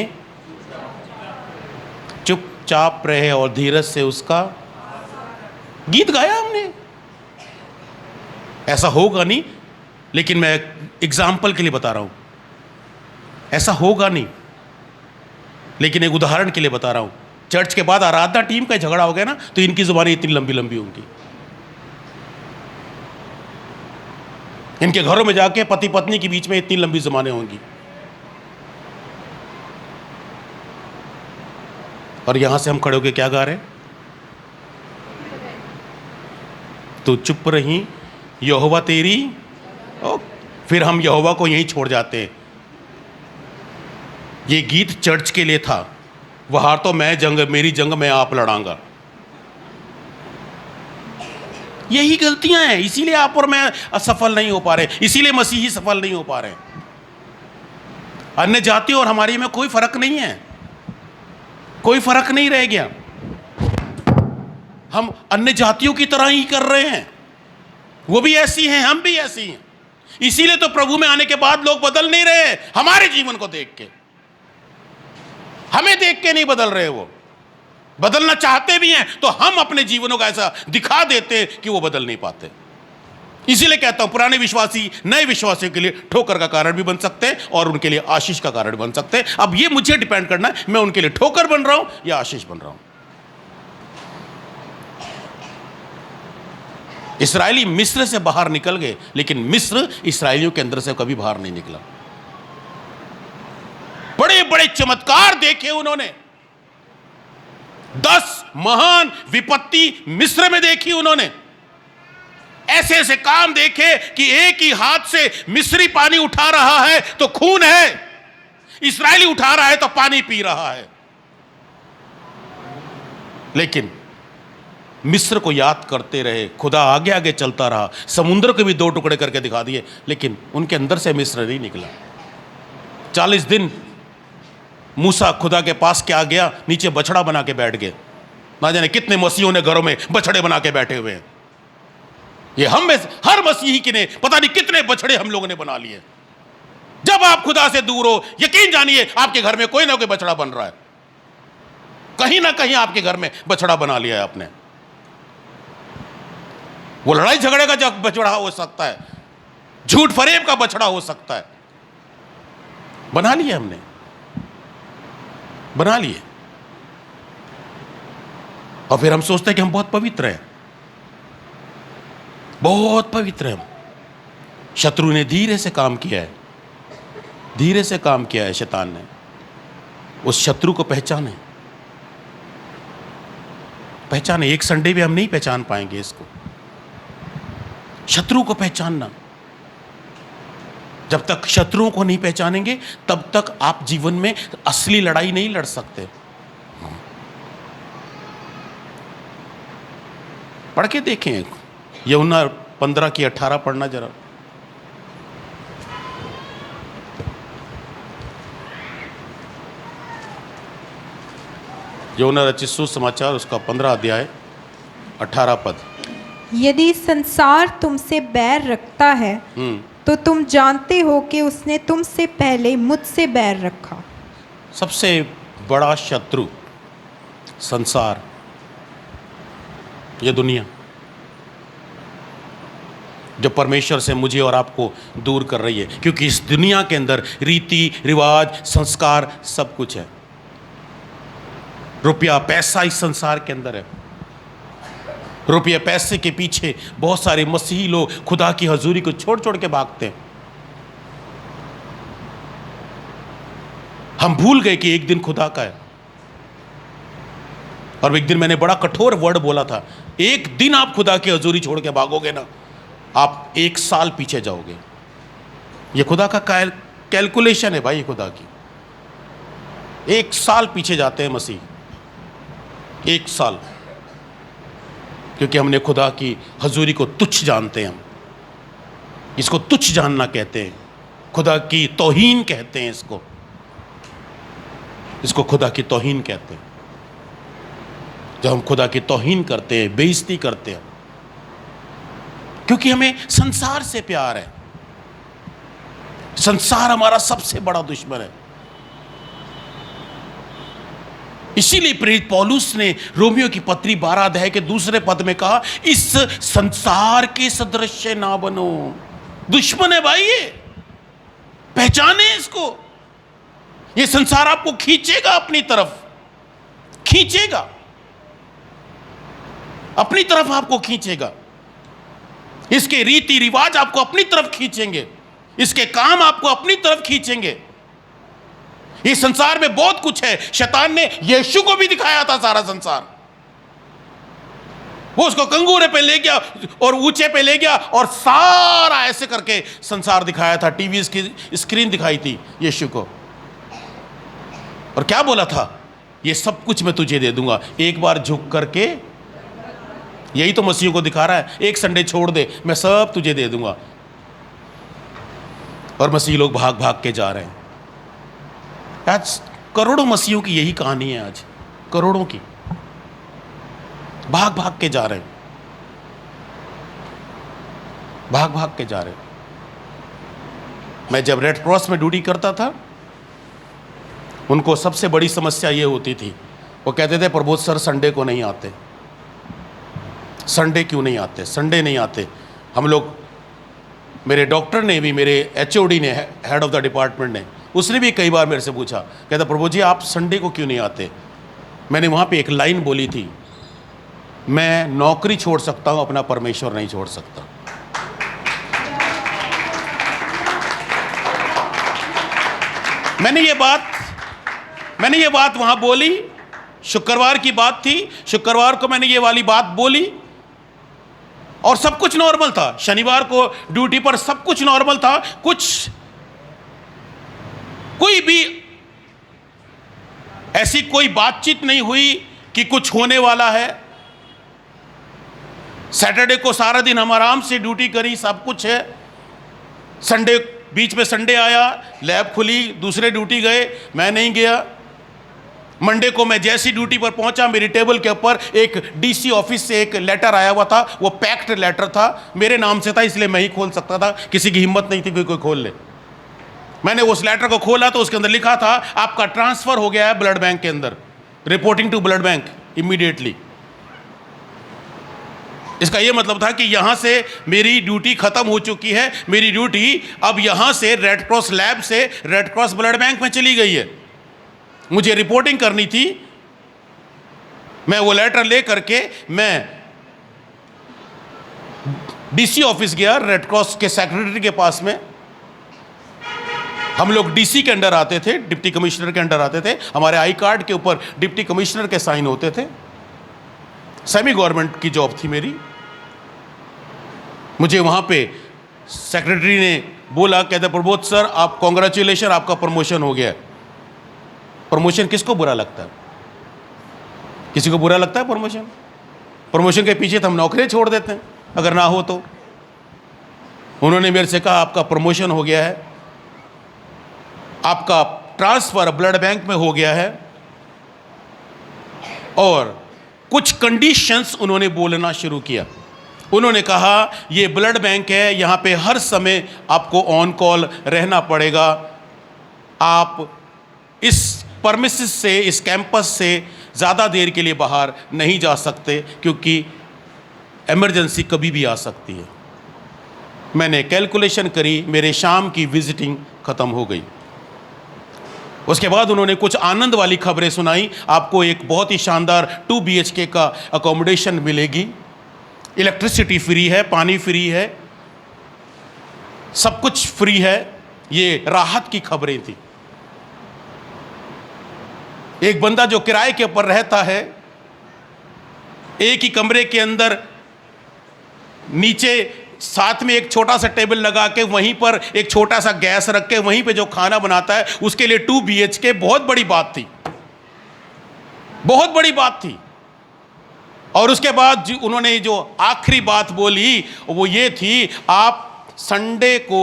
चुपचाप रहे और धीरज से उसका गीत गाया हमने। ऐसा होगा नहीं, लेकिन मैं एग्जाम्पल के लिए बता रहा हूं, ऐसा होगा नहीं, लेकिन एक उदाहरण के लिए बता रहा हूं। चर्च के बाद आराधना टीम का झगड़ा हो गया ना, तो इनकी जुबानें इतनी लंबी लंबी होंगी। इनके घरों में जाके पति पत्नी के बीच में इतनी लंबी जुबानें होंगी। और यहां से हम खड़े होकर क्या गा रहे हैं? तो चुप रही यहोवा तेरी। फिर हम यहोवा को यहीं छोड़ जाते हैं। ये गीत चर्च के लिए था, वहां तो मैं जंग, मेरी जंग मैं आप लड़ाऊंगा। यही गलतियां हैं, इसीलिए आप और मैं असफल नहीं हो पा रहे, इसीलिए मसीही सफल नहीं हो पा रहे। अन्य जातियों और हमारी में कोई फर्क नहीं है, कोई फर्क नहीं रह गया। हम अन्य जातियों की तरह ही कर रहे हैं, वो भी ऐसी हैं, हम भी ऐसी हैं। इसीलिए तो प्रभु में आने के बाद लोग बदल नहीं रहे, हमारे जीवन को देख के, हमें देख के नहीं बदल रहे। वो बदलना चाहते भी हैं तो हम अपने जीवनों का ऐसा दिखा देते हैं कि वो बदल नहीं पाते। इसीलिए कहता हूं, पुराने विश्वासी नए विश्वासियों के लिए ठोकर का कारण भी बन सकते हैं और उनके लिए आशीष का कारण बन सकते हैं। अब ये मुझे डिपेंड करना है, मैं उनके लिए ठोकर बन रहा हूं या आशीष बन रहा हूं। इस्राएली मिस्र से बाहर निकल गए, लेकिन मिस्र इसराइलियों के अंदर से कभी बाहर नहीं निकला। बड़े बड़े चमत्कार देखे उन्होंने, 10 महान विपत्ति मिस्र में देखी उन्होंने। ऐसे ऐसे काम देखे कि एक ही हाथ से मिस्री पानी उठा रहा है तो खून है, इस्राएली उठा रहा है तो पानी पी रहा है। लेकिन मिस्र को याद करते रहे, खुदा आगे आगे चलता रहा, समुद्र को भी 2 टुकड़े करके दिखा दिए, लेकिन उनके अंदर से मिस्र नहीं निकला। 40 दिन मूसा खुदा के पास क्या गया, नीचे बछड़ा बना के बैठ गए। ना जाने कितने मसीहों ने घरों में बछड़े बना के बैठे हुए हैं। ये हम में हर मसीही की ने पता नहीं कितने बछड़े हम लोगों ने बना लिए। जब आप खुदा से दूर हो, यकीन जानिए आपके घर में कोई ना कोई बछड़ा बन रहा है, कहीं ना कहीं आपके घर में बछड़ा बना लिया है आपने। वो लड़ाई झगड़े का बछड़ा हो सकता है, झूठ फरेब का बछड़ा हो सकता है, बना लिए हमने, बना लिए। और फिर हम सोचते हैं कि हम बहुत पवित्र हैं, बहुत पवित्र हैं। शत्रु ने धीरे से काम किया है, धीरे से काम किया है शैतान ने। उस शत्रु को पहचाने, पहचाने। एक संडे भी हम नहीं पहचान पाएंगे इसको, शत्रु को पहचानना। जब तक शत्रुओं को नहीं पहचानेंगे तब तक आप जीवन में असली लड़ाई नहीं लड़ सकते। पढ़ के देखें, यूहन्ना 15 की 18 पढ़ना जरा। यूहन्ना रचित सुसमाचार उसका 15 अध्याय 18 पद। यदि संसार तुमसे बैर रखता है तो तुम जानते हो कि उसने तुमसे पहले मुझसे बैर रखा। सबसे बड़ा शत्रु संसार, ये दुनिया, जो परमेश्वर से मुझे और आपको दूर कर रही है, क्योंकि इस दुनिया के अंदर रीति रिवाज संस्कार सब कुछ है। रुपया पैसा इस संसार के अंदर है। रुपये पैसे के पीछे बहुत सारे मसीही लोग खुदा की हजूरी को छोड़ छोड़ के भागते हैं। हम भूल गए कि एक दिन खुदा का है। और एक दिन मैंने बड़ा कठोर वर्ड बोला था, एक दिन आप खुदा की हजूरी छोड़ के भागोगे ना, आप 1 साल पीछे जाओगे। ये खुदा का कैलकुलेशन है भाई, खुदा की। 1 साल पीछे जाते हैं मसीह, 1 साल, क्योंकि हमने खुदा की हजूरी को तुच्छ जानते हैं। हम इसको तुच्छ जानना कहते हैं, खुदा की तौहीन कहते हैं इसको खुदा की तौहीन कहते हैं। जब हम खुदा की तौहीन करते हैं, बेइज्जती करते हैं, क्योंकि हमें संसार से प्यार है। संसार हमारा सबसे बड़ा दुश्मन है। इसीलिए प्रेरित पौलुस ने रोमियो की पत्री 12 अध्याय के 2 पद में कहा, इस संसार के सदृश्य ना बनो। दुश्मन है भाई, ये पहचाने इसको। ये संसार आपको खींचेगा अपनी तरफ, खींचेगा अपनी तरफ, आपको खींचेगा। इसके रीति रिवाज आपको अपनी तरफ खींचेंगे, इसके काम आपको अपनी तरफ खींचेंगे। इस संसार में बहुत कुछ है। शैतान ने यीशु को भी दिखाया था सारा संसार। वो उसको कंगूरे पे ले गया और ऊंचे पे ले गया और सारा ऐसे करके संसार दिखाया था। टीवी की स्क्रीन दिखाई थी यीशु को, और क्या बोला था, ये सब कुछ मैं तुझे दे दूंगा, एक बार झुक करके। यही तो मसीह को दिखा रहा है, एक संडे छोड़ दे, मैं सब तुझे दे दूंगा। और मसीह लोग भाग भाग के जा रहे हैं। आज करोड़ों मसीहों की यही कहानी है। आज करोड़ों की भाग भाग के जा रहे हैं, भाग भाग के जा रहे हैं। मैं जब रेड क्रॉस में ड्यूटी करता था, उनको सबसे बड़ी समस्या ये होती थी, वो कहते थे प्रबोध सर संडे को नहीं आते। संडे क्यों नहीं आते? संडे नहीं आते। हम लोग, मेरे डॉक्टर ने भी, मेरे HOD ने, हेड ऑफ द डिपार्टमेंट ने, उसने भी कई बार मेरे से पूछा, कहता प्रभु जी आप संडे को क्यों नहीं आते? मैंने वहाँ पे एक लाइन बोली थी, मैं नौकरी छोड़ सकता हूँ, अपना परमेश्वर नहीं छोड़ सकता। मैंने ये बात वहाँ बोली, शुक्रवार की बात थी, शुक्रवार को मैंने ये वाली बात बोली और सब कुछ नॉर्मल था। शनिवार को ड्यूटी पर सब कुछ नॉर्मल था, कोई भी ऐसी कोई बातचीत नहीं हुई कि कुछ होने वाला है। सैटरडे को सारा दिन हम आराम से ड्यूटी करी, सब कुछ है। संडे, बीच में संडे आया, लैब खुली, दूसरे ड्यूटी गए, मैं नहीं गया। मंडे को मैं जैसी ड्यूटी पर पहुंचा, मेरी टेबल के ऊपर एक DC ऑफिस से एक लेटर आया हुआ था। वो पैक्ड लेटर था, मेरे नाम से था, इसलिए मैं ही खोल सकता था, किसी की हिम्मत नहीं थी कि कोई खोल ले। मैंने उस लेटर को खोला तो उसके अंदर लिखा था, आपका ट्रांसफर हो गया है ब्लड बैंक के अंदर, reporting to blood bank immediately. इसका यह मतलब था कि यहां से मेरी ड्यूटी खत्म हो चुकी है। मेरी ड्यूटी अब यहां से रेड क्रॉस लैब से रेड क्रॉस ब्लड बैंक में चली गई है। मुझे रिपोर्टिंग करनी थी। मैं वो लेटर ले करके मैं DC ऑफिस गया, रेड क्रॉस के सेक्रेटरी के पास में। हम लोग DC के अंडर आते थे, डिप्टी कमिश्नर के अंडर आते थे। हमारे आई कार्ड के ऊपर डिप्टी कमिश्नर के साइन होते थे। सेमी गवर्नमेंट की जॉब थी मेरी। मुझे वहाँ पे सेक्रेटरी ने बोला, कहते प्रबोध सर आप कॉन्ग्रेचुलेशन, आपका प्रमोशन हो गया। प्रमोशन किसको बुरा लगता है? किसी को बुरा लगता है प्रमोशन? प्रमोशन के पीछे तो हम नौकरी छोड़ देते हैं अगर ना हो तो। उन्होंने मेरे से कहा आपका प्रमोशन हो गया है, आपका ट्रांसफर ब्लड बैंक में हो गया है, और कुछ कंडीशंस उन्होंने बोलना शुरू किया। उन्होंने कहा ये ब्लड बैंक है, यहाँ पे हर समय आपको ऑन कॉल रहना पड़ेगा, आप इस परमिसेस से, इस कैंपस से ज़्यादा देर के लिए बाहर नहीं जा सकते क्योंकि इमरजेंसी कभी भी आ सकती है। मैंने कैलकुलेशन करी, मेरे शाम की विजिटिंग ख़त्म हो गई। उसके बाद उन्होंने कुछ आनंद वाली खबरें सुनाई। आपको एक बहुत ही शानदार 2 BHK का अकोमोडेशन मिलेगी, इलेक्ट्रिसिटी फ्री है, पानी फ्री है, सब कुछ फ्री है। ये राहत की खबरें थी। एक बंदा जो किराए के ऊपर रहता है, एक ही कमरे के अंदर नीचे साथ में एक छोटा सा टेबल लगा के वहीं पर एक छोटा सा गैस रख के वहीं पे जो खाना बनाता है, उसके लिए 2 BHK बहुत बड़ी बात थी, बहुत बड़ी बात थी। और उसके बाद उन्होंने जो आखिरी बात बोली वो ये थी, आप संडे को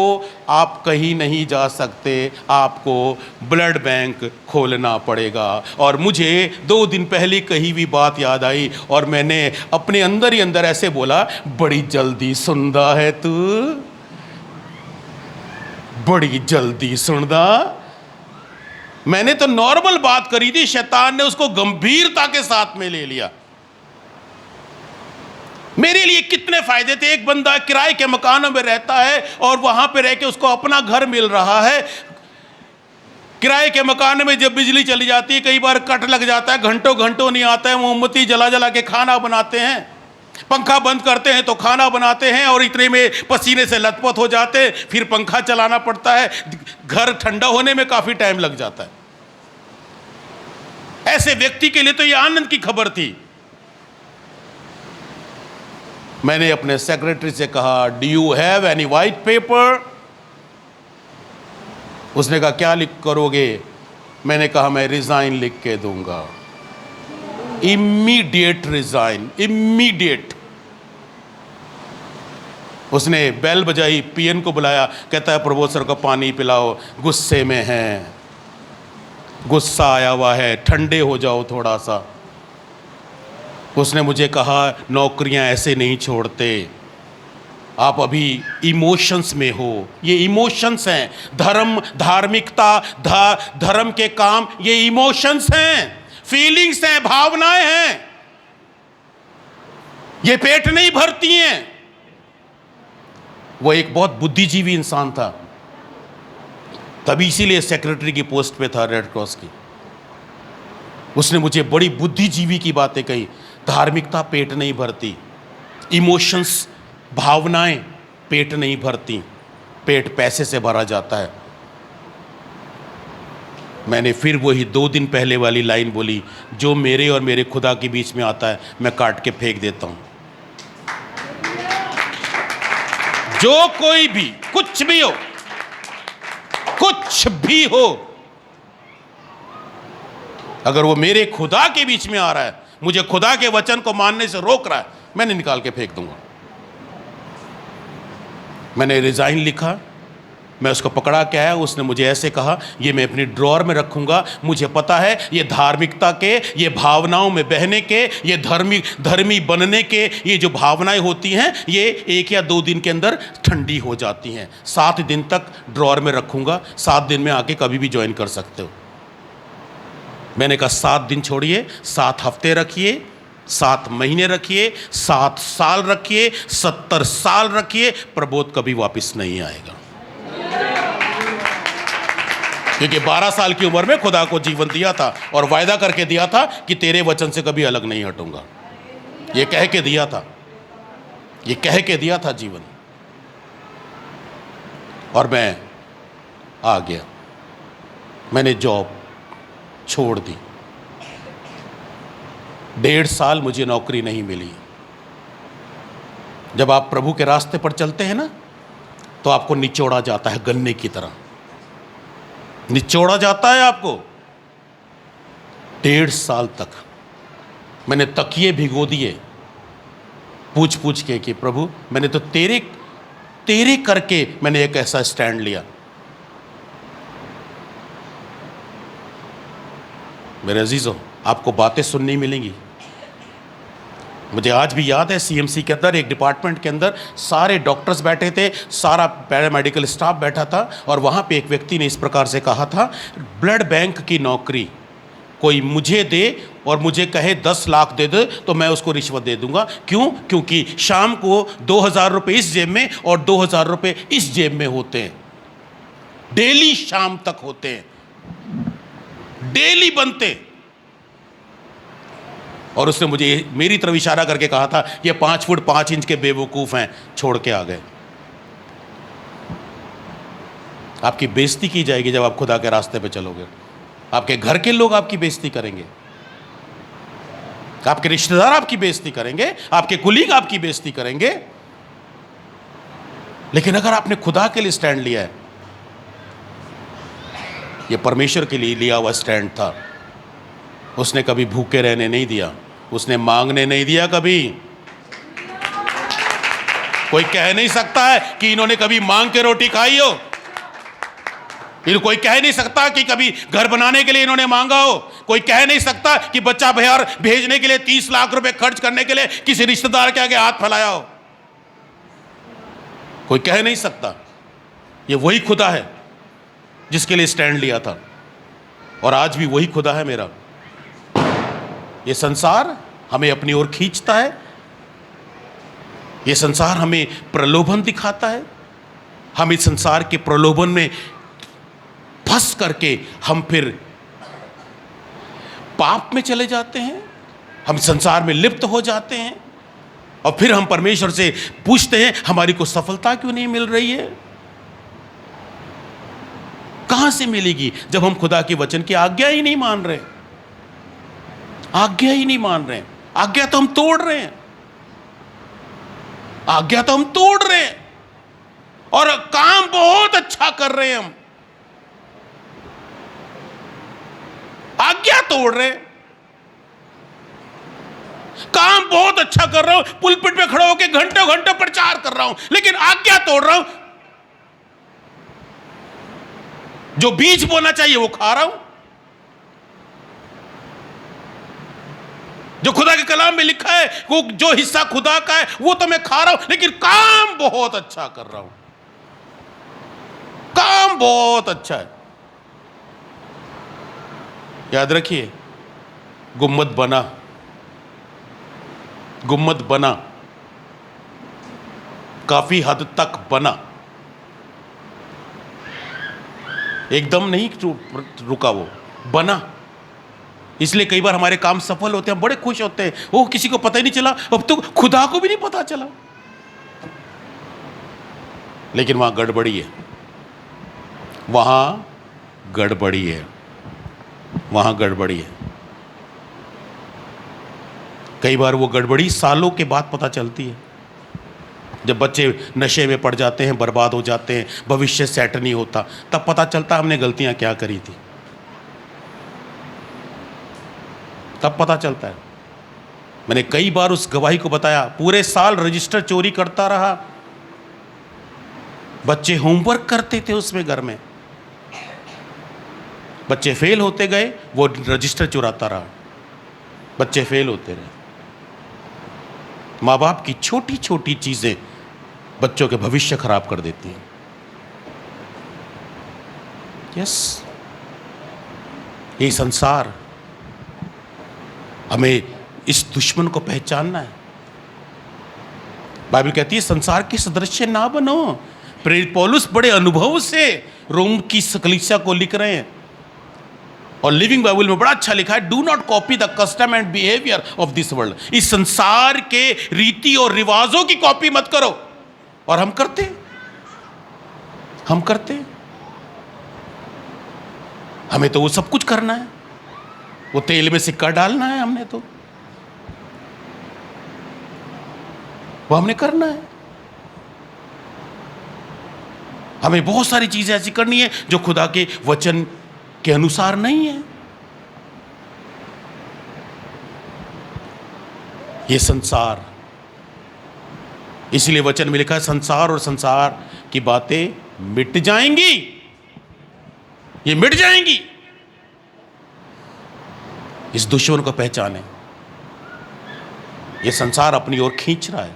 आप कहीं नहीं जा सकते, आपको ब्लड बैंक खोलना पड़ेगा। और मुझे 2 दिन पहले कही हुई बात याद आई और मैंने अपने अंदर ही अंदर ऐसे बोला, बड़ी जल्दी सुनदा है तू, बड़ी जल्दी सुनदा। मैंने तो नॉर्मल बात करी थी, शैतान ने उसको गंभीरता के साथ में ले लिया। मेरे लिए कितने फायदे थे। एक बंदा किराए के मकानों में रहता है और वहां पे रह के उसको अपना घर मिल रहा है। किराए के मकान में जब बिजली चली जाती है, कई बार कट लग जाता है, घंटों घंटों नहीं आता है, मोमबत्ती जला जला के खाना बनाते हैं, पंखा बंद करते हैं तो खाना बनाते हैं और इतने में पसीने से लथपथ हो जाते हैं, फिर पंखा चलाना पड़ता है, घर ठंडा होने में काफी टाइम लग जाता है। ऐसे व्यक्ति के लिए तो यह आनंद की खबर थी। मैंने अपने सेक्रेटरी से कहा, do you have any white paper? उसने कहा क्या लिख करोगे? मैंने कहा मैं रिजाइन लिख के दूंगा, इमीडिएट रिजाइन, इमीडिएट। उसने बेल बजाई, पीएन को बुलाया, कहता है प्रभु सर को पानी पिलाओ, गुस्से में हैं, गुस्सा आया हुआ है, ठंडे हो जाओ थोड़ा सा। उसने मुझे कहा नौकरियां ऐसे नहीं छोड़ते, आप अभी इमोशंस में हो। ये इमोशंस हैं, धर्म, धार्मिकता, धर्म के काम, ये इमोशंस हैं, फीलिंग्स हैं, भावनाएं हैं, ये पेट नहीं भरती हैं। वो एक बहुत बुद्धिजीवी इंसान था, तभी इसीलिए सेक्रेटरी की पोस्ट पे था रेड क्रॉस की। उसने मुझे बड़ी बुद्धिजीवी की बातें कही। धार्मिकता पेट नहीं भरती, इमोशंस, भावनाएं पेट नहीं भरती, पेट पैसे से भरा जाता है। मैंने फिर वही 2 दिन पहले वाली लाइन बोली, जो मेरे और मेरे खुदा के बीच में आता है मैं काट के फेंक देता हूं। जो कोई भी, कुछ भी हो, कुछ भी हो, अगर वो मेरे खुदा के बीच में आ रहा है, मुझे खुदा के वचन को मानने से रोक रहा है, मैंने निकाल के फेंक दूंगा। मैंने रिजाइन लिखा, मैं उसको पकड़ा के आया। उसने मुझे ऐसे कहा, ये मैं अपनी ड्रॉअर में रखूंगा, मुझे पता है ये धार्मिकता के, ये भावनाओं में बहने के, ये धर्मी बनने के, ये जो भावनाएं होती हैं ये 1 या 2 दिन के अंदर ठंडी हो जाती हैं। 7 दिन तक ड्रॉअर में रखूंगा, 7 दिन में आके कभी भी ज्वाइन कर सकते हो। मैंने कहा 7 दिन छोड़िए, 7 हफ्ते रखिए, 7 महीने रखिए, 7 साल रखिए, 70 साल रखिए, प्रबोध कभी वापस नहीं आएगा। क्योंकि 12 साल की उम्र में खुदा को जीवन दिया था और वायदा करके दिया था कि तेरे वचन से कभी अलग नहीं हटूंगा। ये कह के दिया था, ये कह के दिया था जीवन। और मैं आ गया, मैंने जॉब छोड़ दी। 1.5 साल मुझे नौकरी नहीं मिली। जब आप प्रभु के रास्ते पर चलते हैं ना, तो आपको निचोड़ा जाता है, गन्ने की तरह निचोड़ा जाता है आपको। 1.5 साल तक मैंने तकिए भिगो दिए, पूछ पूछ के कि प्रभु मैंने तो तेरे तेरे करके मैंने एक ऐसा स्टैंड लिया। मेरे अजीजों, आपको बातें सुननी मिलेंगी। मुझे आज भी याद है सीएमसी के अंदर एक डिपार्टमेंट के अंदर सारे डॉक्टर्स बैठे थे, सारा पैरामेडिकल स्टाफ बैठा था, और वहाँ पे एक व्यक्ति ने इस प्रकार से कहा था, ब्लड बैंक की नौकरी कोई मुझे दे और मुझे कहे 10 लाख दे दे तो मैं उसको रिश्वत दे दूंगा। क्यों? क्योंकि शाम को 2000 रुपये इस जेब में और 2000 रुपये इस जेब में होते हैं, डेली शाम तक होते हैं, डेली बनते हैं। और उसने मुझे मेरी तरफ इशारा करके कहा था, ये 5 फुट 5 इंच के बेवकूफ़ हैं, छोड़ के आ गए। आपकी बेइज्जती की जाएगी जब आप खुदा के रास्ते पे चलोगे। आपके घर के लोग आपकी बेइज्जती करेंगे, आपके रिश्तेदार आपकी बेइज्जती करेंगे, आपके कुलीग आपकी बेइज्जती करेंगे। लेकिन अगर आपने खुदा के लिए स्टैंड लिया है, यह परमेश्वर के लिए लिया हुआ स्टैंड था। उसने कभी भूखे रहने नहीं दिया, उसने मांगने नहीं दिया कभी। कोई कह नहीं सकता है कि इन्होंने कभी मांग के रोटी खाई हो। कोई कह नहीं सकता कि कभी घर बनाने के लिए इन्होंने मांगा हो। कोई कह नहीं सकता कि बच्चा बाहर भेजने के लिए 30 लाख रुपए खर्च करने के लिए किसी रिश्तेदार के आगे हाथ फैलाया हो। कोई कह नहीं सकता। ये वही खुदा है जिसके लिए स्टैंड लिया था, और आज भी वही खुदा है मेरा। ये संसार हमें अपनी ओर खींचता है, ये संसार हमें प्रलोभन दिखाता है। हम इस संसार के प्रलोभन में फंस करके हम फिर पाप में चले जाते हैं, हम संसार में लिप्त हो जाते हैं, और फिर हम परमेश्वर से पूछते हैं हमारी को सफलता क्यों नहीं मिल रही है। कहां से मिलेगी जब हम खुदा के वचन की आज्ञा ही नहीं मान रहे। आज्ञा ही नहीं मान रहे हैं। आज्ञा तो हम तोड़ रहे हैं, आज्ञा तो हम तोड़ रहे हैं, और काम बहुत अच्छा कर रहे हैं। हम आज्ञा तोड़ रहे हैं, काम बहुत अच्छा कर रहा हूं, पुलपिट पे खड़ा होकर घंटों घंटों प्रचार कर रहा हूं, लेकिन आज्ञा तोड़ रहा हूं। जो बीज बोना चाहिए वो खा रहा हूं। जो खुदा के कलाम में लिखा है, वो जो हिस्सा खुदा का है वो तो मैं खा रहा हूं, लेकिन काम बहुत अच्छा कर रहा हूं। काम बहुत अच्छा है। याद रखिए, गुम्मद बना, गुम्मद बना, काफी हद तक बना, एकदम नहीं रुका, वो बना। इसलिए कई बार हमारे काम सफल होते हैं, हम बड़े खुश होते हैं, वो किसी को पता ही नहीं चला, अब तो खुदा को भी नहीं पता चला। लेकिन वहां गड़बड़ी है, वहां गड़बड़ी है, वहां गड़बड़ी है। कई बार वो गड़बड़ी सालों के बाद पता चलती है, जब बच्चे नशे में पड़ जाते हैं, बर्बाद हो जाते हैं, भविष्य सेट नहीं होता, तब पता चलता हमने गलतियां क्या करी थी। तब पता चलता है। मैंने कई बार उस गवाही को बताया, पूरे साल रजिस्टर चोरी करता रहा। बच्चे होमवर्क करते थे उसमें, घर में बच्चे फेल होते गए, वो रजिस्टर चुराता रहा, बच्चे फेल होते रहे। माँ बाप की छोटी छोटी चीजें बच्चों के भविष्य खराब कर देती हैं। यस, ये संसार, हमें इस दुश्मन को पहचानना है। बाइबल कहती है संसार के सदृश्य ना बनो। प्रेरित पौलुस बड़े अनुभव से रोम की कलीसिया को लिख रहे हैं, और लिविंग बाइबल में बड़ा अच्छा लिखा है, do not copy the custom and behaviour of this world. इस संसार के रीति और रिवाजों की कॉपी मत करो। और हम करते, हम करते, हमें तो वो सब कुछ करना है, वो तेल में सिक्का डालना है, हमने तो वो हमने करना है। हमें बहुत सारी चीजें ऐसी करनी है जो खुदा के वचन के अनुसार नहीं है। ये संसार इसलिए वचन में लिखा है संसार और संसार की बातें मिट जाएंगी, ये मिट जाएंगी। इस दुश्मन को पहचाने। ये संसार अपनी ओर खींच रहा है,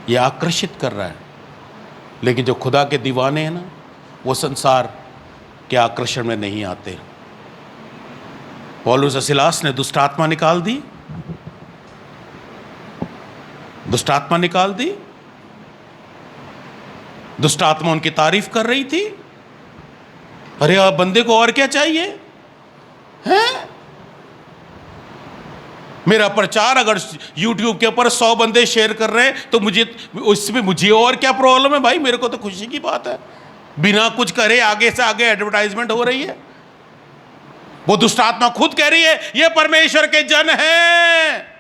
ये आकर्षित कर रहा है, लेकिन जो खुदा के दीवाने हैं ना, वो संसार के आकर्षण में नहीं आते। पौलुस और सिलास ने दुष्ट आत्मा निकाल दी, दुष्ट आत्मा निकाल दी। दुष्ट आत्मा उनकी तारीफ कर रही थी। अरे आप बंदे को और क्या चाहिए हैं? मेरा प्रचार अगर YouTube के ऊपर 100 बंदे शेयर कर रहे हैं तो मुझे उसमें मुझे और क्या प्रॉब्लम है भाई? मेरे को तो खुशी की बात है। बिना कुछ करे आगे से आगे एडवर्टाइजमेंट हो रही है। वो दुष्ट आत्मा खुद कह रही है ये परमेश्वर के जन हैं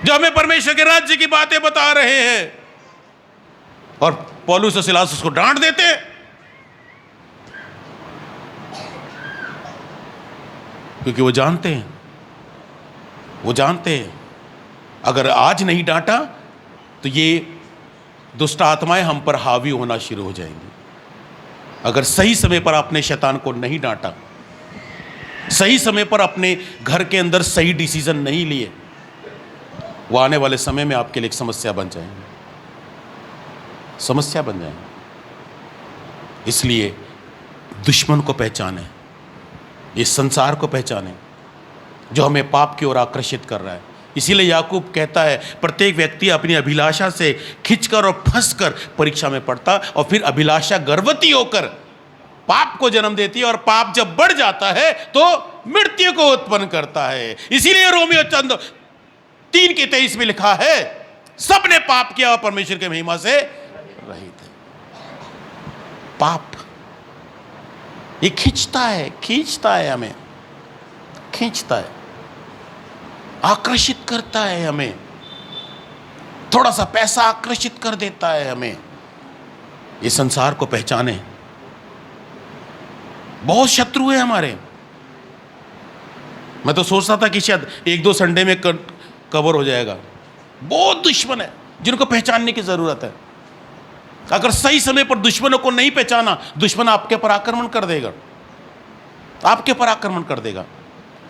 जो हमें परमेश्वर के राज्य की बातें बता रहे हैं, और पौलुस और सिलास उसको डांट देते हैं। क्योंकि वो जानते हैं अगर आज नहीं डांटा तो ये दुष्ट आत्माएं हम पर हावी होना शुरू हो जाएंगी। अगर सही समय पर आपने शैतान को नहीं डांटा, सही समय पर अपने घर के अंदर सही डिसीजन नहीं लिए, वो आने वाले समय में आपके लिए एक समस्या बन जाएंगे, समस्या बन जाएंगे। इसलिए दुश्मन को पहचाने, इस संसार को पहचाने जो हमें पाप की ओर आकर्षित कर रहा है। इसीलिए याकूब कहता है प्रत्येक व्यक्ति अपनी अभिलाषा से खिंचकर और फंसकर परीक्षा में पड़ता, और फिर अभिलाषा गर्भवती होकर पाप को जन्म देती है, और पाप जब बढ़ जाता है तो मृत्यु को उत्पन्न करता है। इसीलिए रोमियो 3:23 में लिखा है सबने पाप किया और परमेश्वर के महिमा से रहित है। पाप ये खींचता है हमें, खींचता है, आकर्षित करता है हमें। थोड़ा सा पैसा आकर्षित कर देता है हमें। ये संसार को पहचाने। बहुत शत्रु है हमारे। मैं तो सोचता था कि शायद 1-2 संडे में कवर हो जाएगा। बहुत दुश्मन है जिनको पहचानने की जरूरत है। अगर सही समय पर दुश्मनों को नहीं पहचाना, दुश्मन आपके पर आक्रमण कर देगा, आपके पर आक्रमण कर देगा।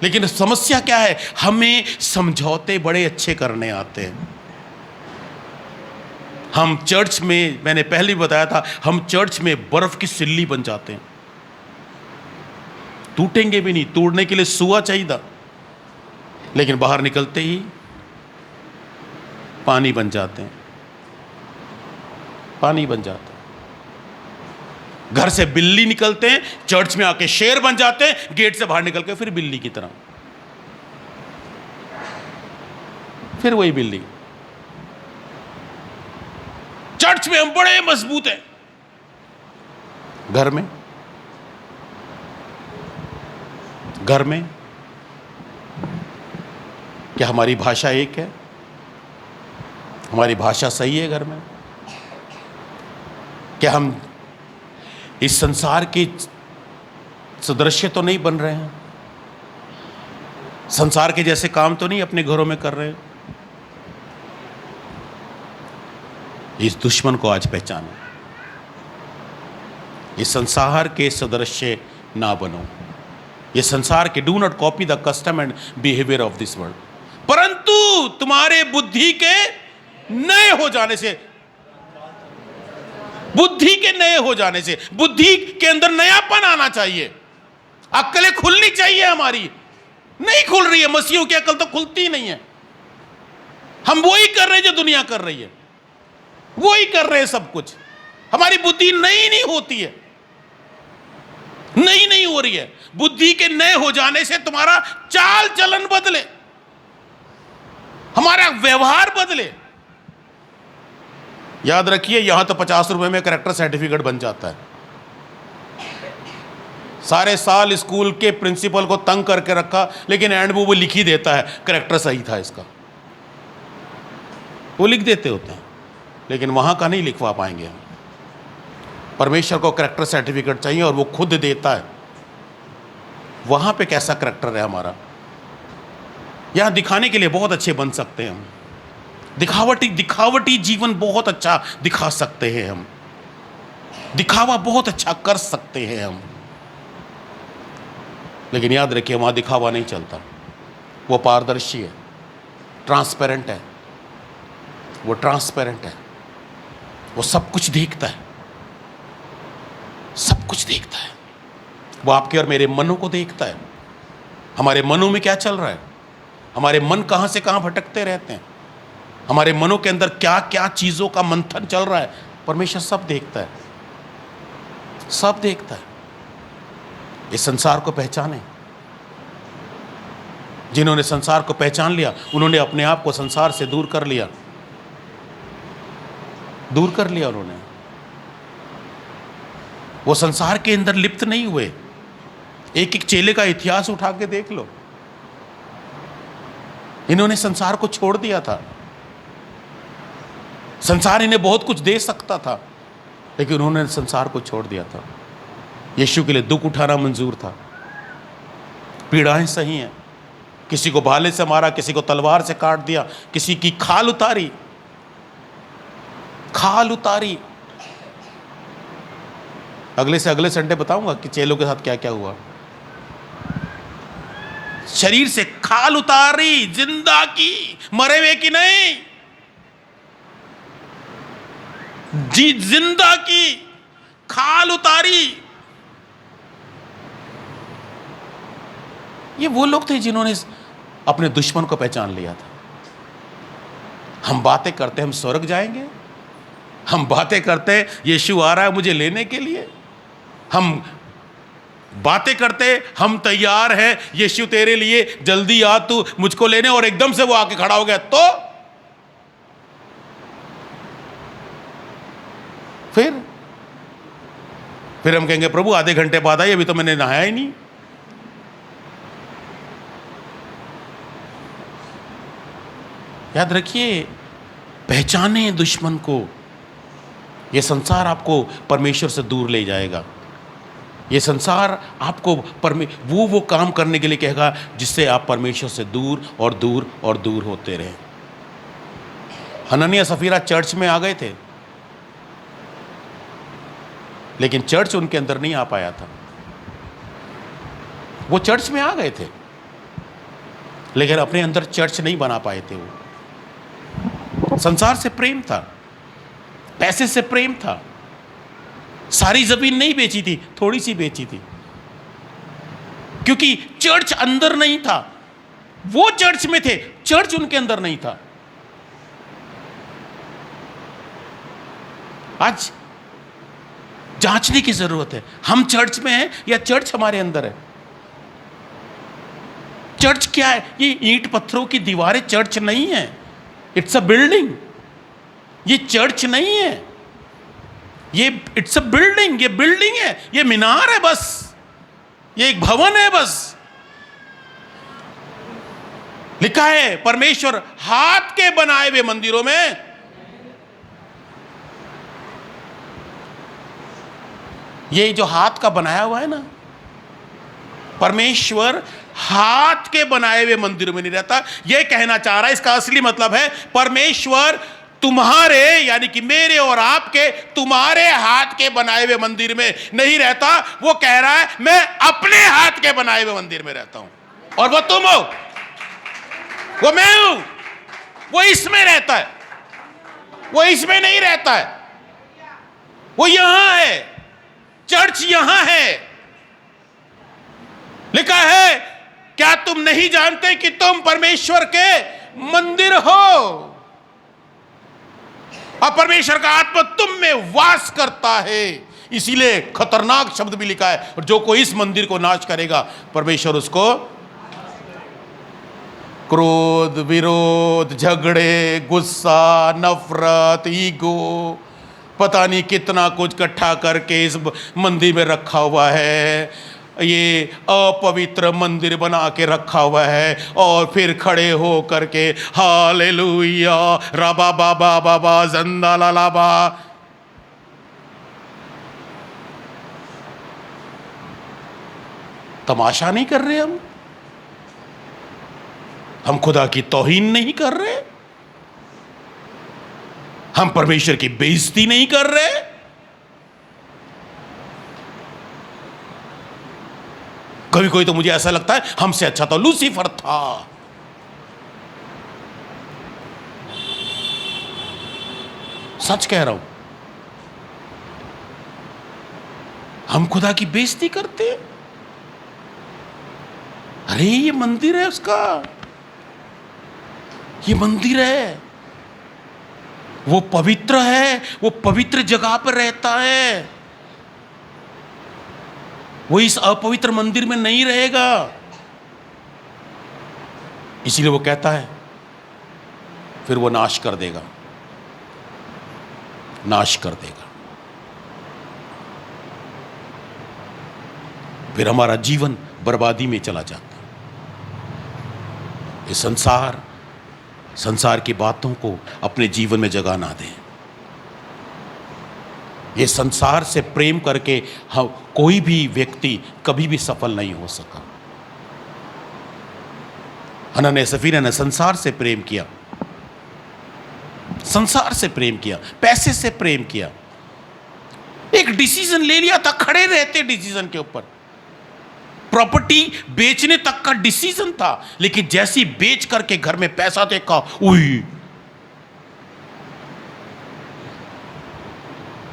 लेकिन समस्या क्या है? हमें समझौते बड़े अच्छे करने आते हैं। हम चर्च में, मैंने पहले भी बताया था, हम चर्च में बर्फ की सिल्ली बन जाते हैं। टूटेंगे भी नहीं, तोड़ने के लिए सुआ चाहिए, लेकिन बाहर निकलते ही पानी बन जाते हैं, पानी बन जाते हैं। घर से बिल्ली निकलते हैं, चर्च में आके शेर बन जाते हैं, गेट से बाहर निकल के फिर बिल्ली की तरह, फिर वही बिल्ली। चर्च में हम बड़े मजबूत हैं, घर में क्या हमारी भाषा एक है? हमारी भाषा सही है घर में? क्या हम इस संसार के सदृश्य तो नहीं बन रहे हैं? संसार के जैसे काम तो नहीं अपने घरों में कर रहे हैं? इस दुश्मन को आज पहचानो। इस संसार के सदृश्य ना बनो। ये संसार के do not copy the custom and behaviour of this world, परंतु तुम्हारे बुद्धि के नए हो जाने से, बुद्धि के नए हो जाने से, बुद्धि के अंदर नयापन आना चाहिए। अक्लें खुलनी चाहिए हमारी, नहीं खुल रही है। मसीहों की अकल तो खुलती ही नहीं है। हम वही कर रहे हैं जो दुनिया कर रही है, वही कर रहे हैं सब कुछ। हमारी बुद्धि नई नहीं होती है, नई नहीं हो रही है। बुद्धि के नए हो जाने से तुम्हारा चाल चलन बदले, हमारा व्यवहार बदले। याद रखिए, यहां तो 50 रुपए में कैरेक्टर सर्टिफिकेट बन जाता है। सारे साल स्कूल के प्रिंसिपल को तंग करके रखा, लेकिन एंड में वो लिख ही देता है कैरेक्टर सही था इसका, वो लिख देते होते हैं, लेकिन वहां का नहीं लिखवा पाएंगे हम। परमेश्वर को कैरेक्टर सर्टिफिकेट चाहिए और वो खुद देता है। वहां पे कैसा कैरेक्टर है हमारा, यहां दिखाने के लिए बहुत अच्छे बन सकते हैं हम, दिखावटी दिखावटी जीवन बहुत अच्छा दिखा सकते हैं हम, दिखावा बहुत अच्छा कर सकते हैं हम, लेकिन याद रखिए वहां दिखावा नहीं चलता। वो पारदर्शी है, ट्रांसपेरेंट है, वो ट्रांसपेरेंट है, वो सब कुछ देखता है, सब कुछ देखता है। वो आपके और मेरे मनों को देखता है, हमारे मनों में क्या चल रहा है, हमारे मन कहां से कहां भटकते रहते हैं, हमारे मनों के अंदर क्या क्या चीजों का मंथन चल रहा है, परमेश्वर सब देखता है, सब देखता है। इस संसार को पहचाने। जिन्होंने संसार को पहचान लिया उन्होंने अपने आप को संसार से दूर कर लिया, दूर कर लिया उन्होंने। वो संसार के अंदर लिप्त नहीं हुए। एक एक चेले का इतिहास उठा के देख लो, इन्होंने संसार को छोड़ दिया था। संसार इन्हें बहुत कुछ दे सकता था, लेकिन उन्होंने संसार को छोड़ दिया था। यीशु के लिए दुख उठाना मंजूर था, पीड़ाएं सही हैं, किसी को भाले से मारा, किसी को तलवार से काट दिया, किसी की खाल उतारी, खाल उतारी। अगले से अगले संडे बताऊंगा कि चेलों के साथ क्या क्या हुआ। शरीर से खाल उतारी, जिंदा की, मरे हुए की नहीं, जी जिंदा की, खाल उतारी। ये वो लोग थे जिन्होंने अपने दुश्मन को पहचान लिया था। हम बातें करते हम स्वर्ग जाएंगे, हम बातें करते यीशु आ रहा है मुझे लेने के लिए, हम बातें करते हम तैयार हैं यीशु तेरे लिए जल्दी आ तू मुझको लेने, और एकदम से वो आके खड़ा हो गया तो फिर हम कहेंगे प्रभु आधे घंटे बाद आइए, अभी तो मैंने नहाया ही नहीं। याद रखिए, पहचाने दुश्मन को। यह संसार आपको परमेश्वर से दूर ले जाएगा। यह संसार आपको वो काम करने के लिए कहेगा जिससे आप परमेश्वर से दूर और दूर और दूर होते रहे। हनन्याह सफीरा चर्च में आ गए थे, लेकिन चर्च उनके अंदर नहीं आ पाया था। वो चर्च में आ गए थे, लेकिन अपने अंदर चर्च नहीं बना पाए थे। वो संसार से प्रेम था, पैसे से प्रेम था, सारी जमीन नहीं बेची थी, थोड़ी सी बेची थी, क्योंकि चर्च अंदर नहीं था। वो चर्च में थे, चर्च उनके अंदर नहीं था। आज जांचने की जरूरत है, हम चर्च में हैं या चर्च हमारे अंदर है। चर्च क्या है? ये ईंट पत्थरों की दीवारें चर्च नहीं है, इट्स अ बिल्डिंग। ये चर्च नहीं है, ये इट्स अ बिल्डिंग, ये बिल्डिंग है, ये मीनार है बस, ये एक भवन है बस। लिखा है परमेश्वर हाथ के बनाए हुए मंदिरों में ये जो हाथ का बनाया हुआ है ना, परमेश्वर हाथ के बनाए हुए मंदिरों में नहीं रहता। यह कहना चाह रहा है, इसका असली मतलब है परमेश्वर तुम्हारे यानी कि मेरे और आपके तुम्हारे हाथ के बनाए हुए मंदिर में नहीं रहता। वो कह रहा है मैं अपने हाथ के बनाए हुए मंदिर में रहता हूं, और वो तुम हो, वो मैं हूं। वो इसमें रहता है, वो इसमें नहीं रहता है, वो यहां है। चर्च यहां है। लिखा है क्या तुम नहीं जानते कि तुम परमेश्वर के मंदिर हो और परमेश्वर का आत्मा तुम में वास करता है। इसीलिए खतरनाक शब्द भी लिखा है, और जो कोई इस मंदिर को नाश करेगा परमेश्वर उसको क्रोध, विरोध, झगड़े, गुस्सा, नफरत, ईगो, पता नहीं कितना कुछ इकट्ठा करके इस मंदिर में रखा हुआ है। ये अपवित्र मंदिर बना के रखा हुआ है, और फिर खड़े हो करके हालेलुया रबा बाबा बाबा जंदा लालाबा। तमाशा नहीं कर रहे हम खुदा की तौहीन नहीं कर रहे, हम परमेश्वर की बेइज्जती नहीं कर रहे। कभी कोई तो मुझे ऐसा लगता है हमसे अच्छा तो लूसीफर था। सच कह रहा हूं, हम खुदा की बेइज्जती करते हैं। अरे ये मंदिर है उसका, ये मंदिर है, वो पवित्र है, वो पवित्र जगह पर रहता है, वो इस अपवित्र मंदिर में नहीं रहेगा। इसीलिए वो कहता है फिर वो नाश कर देगा, नाश कर देगा। फिर हमारा जीवन बर्बादी में चला जाता है। ये संसार की बातों को अपने जीवन में जगह ना दें। ये संसार से प्रेम करके हम कोई भी व्यक्ति कभी भी सफल नहीं हो सका। हनन्याह सफीरा ने संसार से प्रेम किया, संसार से प्रेम किया, पैसे से प्रेम किया, एक डिसीजन ले लिया था, खड़े रहते डिसीजन के ऊपर, प्रॉपर्टी बेचने तक का डिसीजन था, लेकिन जैसी बेच करके घर में पैसा देखा, उई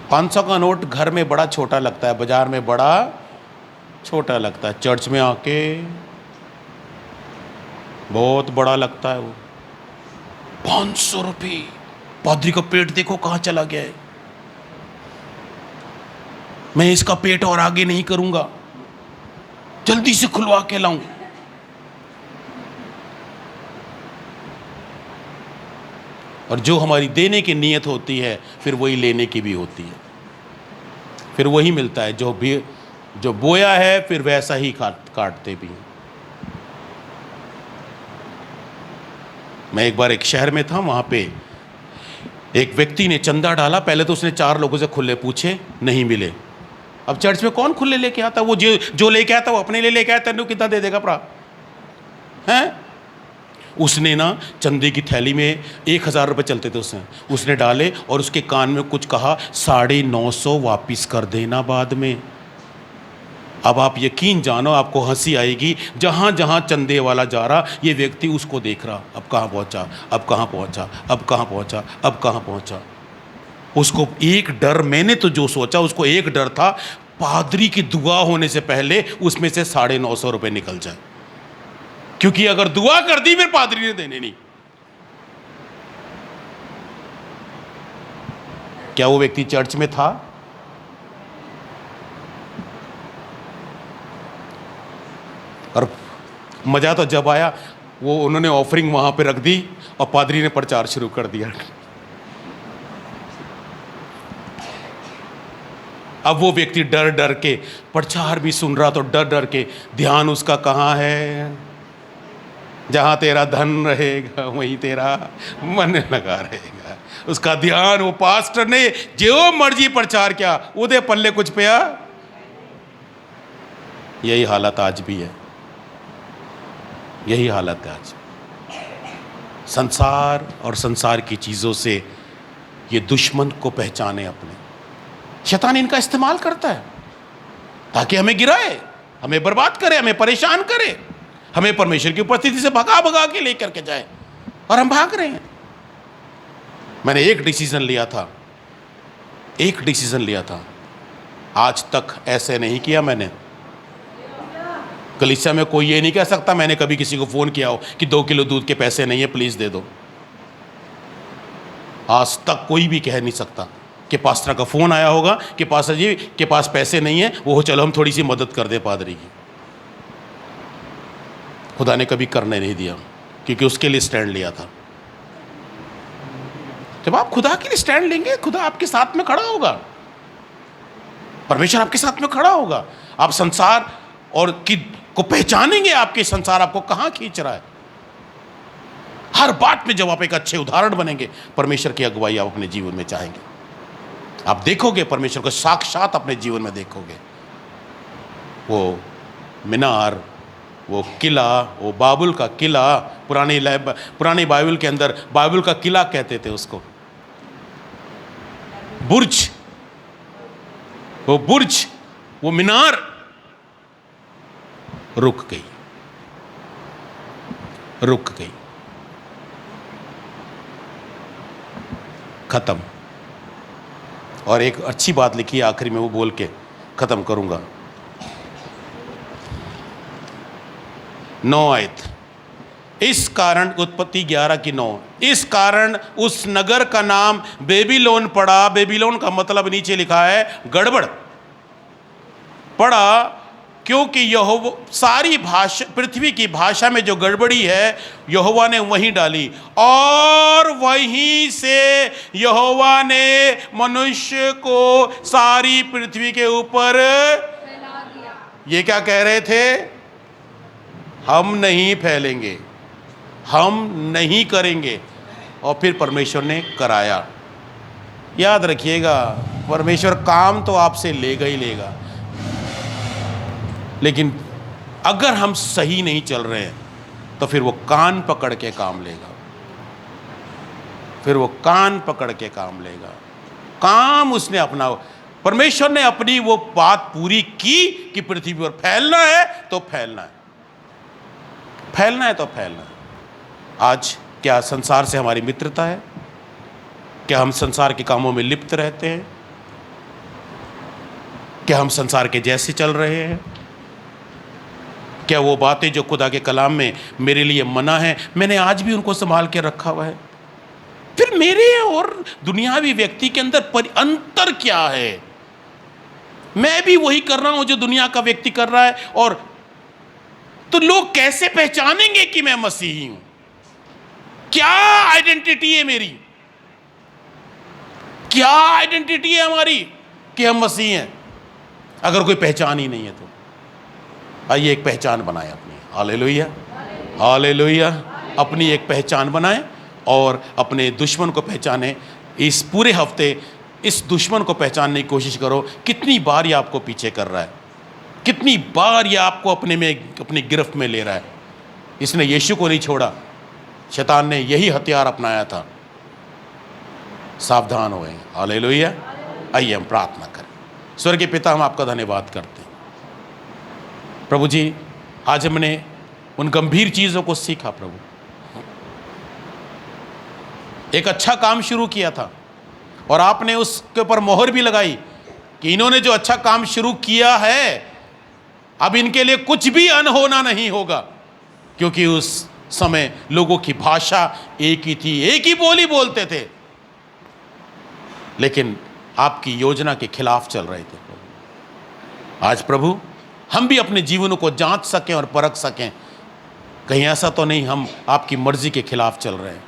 500 का नोट घर में बड़ा छोटा लगता है, बाजार में बड़ा छोटा लगता है, चर्च में आके बहुत बड़ा लगता है। वो 500 रुपये, पादरी का पेट देखो कहां चला गया है। मैं इसका पेट और आगे नहीं करूंगा, जल्दी से खुलवा के लाऊं। और जो हमारी देने की नीयत होती है फिर वही लेने की भी होती है, फिर वही मिलता है। जो बोया है फिर वैसा ही काटते भी हैं। मैं एक बार एक शहर में था, वहां पे एक व्यक्ति ने चंदा डाला। पहले तो उसने 4 लोगों से खुले पूछे, नहीं मिले। अब चर्च में कौन खुले लेके आता? वो जो लेके आता वो अपने लिए लेके आता, तेनू कितना दे देगा भरा हैं? उसने ना चंदे की थैली में 1000 रुपये चलते थे उसने डाले और उसके कान में कुछ कहा, 950 वापिस कर देना बाद में। अब आप यकीन जानो, आपको हंसी आएगी, जहाँ जहाँ चंदे वाला जा रहा ये व्यक्ति उसको देख रहा, अब कहाँ पहुँचा, अब कहाँ पहुँचा, अब कहाँ पहुँचा, अब कहाँ पहुँचा। उसको एक डर, मैंने तो जो सोचा उसको एक डर था, पादरी की दुआ होने से पहले उसमें से 950 रुपये निकल जाए, क्योंकि अगर दुआ कर दी फिर पादरी ने देने नहीं। क्या वो व्यक्ति चर्च में था? और मजा तो जब आया, वो उन्होंने ऑफरिंग वहां पे रख दी और पादरी ने प्रचार शुरू कर दिया। अब वो व्यक्ति डर डर के प्रचार भी सुन रहा, तो डर डर के, ध्यान उसका कहाँ है? जहाँ तेरा धन रहेगा वहीं तेरा मन लगा रहेगा। उसका ध्यान, वो पास्टर ने जो मर्जी प्रचार किया, उदे पल्ले कुछ पिया। यही हालत आज भी है, यही हालत है आज। संसार और संसार की चीज़ों से ये दुश्मन को पहचाने अपने। शैतान इनका इस्तेमाल करता है ताकि हमें गिराए, हमें बर्बाद करे, हमें परेशान करे, हमें परमेश्वर की उपस्थिति से भगा भगा के लेकर के जाए, और हम भाग रहे हैं। मैंने एक डिसीजन लिया था, आज तक ऐसे नहीं किया मैंने। कलीसिया में कोई ये नहीं कह सकता मैंने कभी किसी को फ़ोन किया हो कि 2 किलो दूध के पैसे नहीं है, प्लीज़ दे दो। आज तक कोई भी कह नहीं सकता कि पास्टर का फ़ोन आया होगा कि पास्टर जी के पास पैसे नहीं है, वो चलो हम थोड़ी सी मदद कर दे पादरी की। खुदा ने कभी करने नहीं दिया, क्योंकि उसके लिए स्टैंड लिया था। जब आप खुदा के लिए स्टैंड लेंगे, खुदा आपके साथ में खड़ा होगा, परमेश्वर आपके साथ में खड़ा होगा। आप संसार और को पहचानेंगे, आपके संसार आपको कहाँ खींच रहा है। हर बात में जब आप एक अच्छे उदाहरण बनेंगे, परमेश्वर की अगुवाई आप अपने जीवन में चाहेंगे, आप देखोगे परमेश्वर को साक्षात अपने जीवन में देखोगे। वो मीनार वो किला, वो बाबुल का किला, पुरानी बाइबल के अंदर बाबुल का किला कहते थे उसको, बुर्ज, वो बुर्ज, वो मीनार रुक गई, रुक गई, खत्म। और एक अच्छी बात लिखी है आखिरी में, वो बोल के खत्म करूंगा। 9 आयत, इस कारण, उत्पत्ति 11 की 9, इस कारण उस नगर का नाम बेबीलोन पड़ा। बेबीलोन का मतलब नीचे लिखा है गड़बड़ पड़ा, क्योंकि यहोवा, सारी भाषा, पृथ्वी की भाषा में जो गड़बड़ी है यहोवा ने वहीं डाली, और वहीं से यहोवा ने मनुष्य को सारी पृथ्वी के ऊपर फैला दिया। ये क्या कह रहे थे? हम नहीं फैलेंगे, हम नहीं करेंगे, और फिर परमेश्वर ने कराया। याद रखिएगा, परमेश्वर काम तो आपसे लेगा ही लेगा, लेकिन अगर हम सही नहीं चल रहे हैं तो फिर वो कान पकड़ के काम लेगा, फिर वो कान पकड़ के काम लेगा। काम उसने अपना, परमेश्वर ने अपनी वो बात पूरी की कि पृथ्वी पर फैलना है तो फैलना है, फैलना है तो फैलना है। आज क्या संसार से हमारी मित्रता है? क्या हम संसार के कामों में लिप्त रहते हैं? क्या हम संसार के जैसे चल रहे हैं? क्या वो बातें जो खुदा के कलाम में मेरे लिए मना है, मैंने आज भी उनको संभाल के रखा हुआ है? फिर मेरे और दुनियावी व्यक्ति के अंदर अंतर क्या है? मैं भी वही कर रहा हूं जो दुनिया का व्यक्ति कर रहा है, और तो लोग कैसे पहचानेंगे कि मैं मसीही हूं? क्या आइडेंटिटी है मेरी? क्या आइडेंटिटी है हमारी कि हम मसीही हैं, अगर कोई पहचान ही नहीं है तो? आइए एक पहचान बनाएं अपनी। Hallelujah, hallelujah. अपनी एक पहचान बनाएं और अपने दुश्मन को पहचानें। इस पूरे हफ्ते इस दुश्मन को पहचानने की कोशिश करो। कितनी बार ये आपको पीछे कर रहा है, कितनी बार ये आपको अपनी गिरफ्त में ले रहा है। इसने यीशु को नहीं छोड़ा, शैतान ने यही हथियार अपनाया था। सावधान होएं। हालेलुया। आइए हम प्रार्थना करें। स्वर्गीय पिता, हम आपका धन्यवाद करते हैं प्रभु जी। आज हमने उन गंभीर चीज़ों को सीखा प्रभु। एक अच्छा काम शुरू किया था और आपने उसके ऊपर मोहर भी लगाई कि इन्होंने जो अच्छा काम शुरू किया है, अब इनके लिए कुछ भी अनहोना नहीं होगा, क्योंकि उस समय लोगों की भाषा एक ही थी, एक ही बोली बोलते थे, लेकिन आपकी योजना के खिलाफ चल रहे थे प्रभु। आज प्रभु हम भी अपने जीवनों को जांच सकें और परख सकें, कहीं ऐसा तो नहीं हम आपकी मर्जी के खिलाफ चल रहे हैं।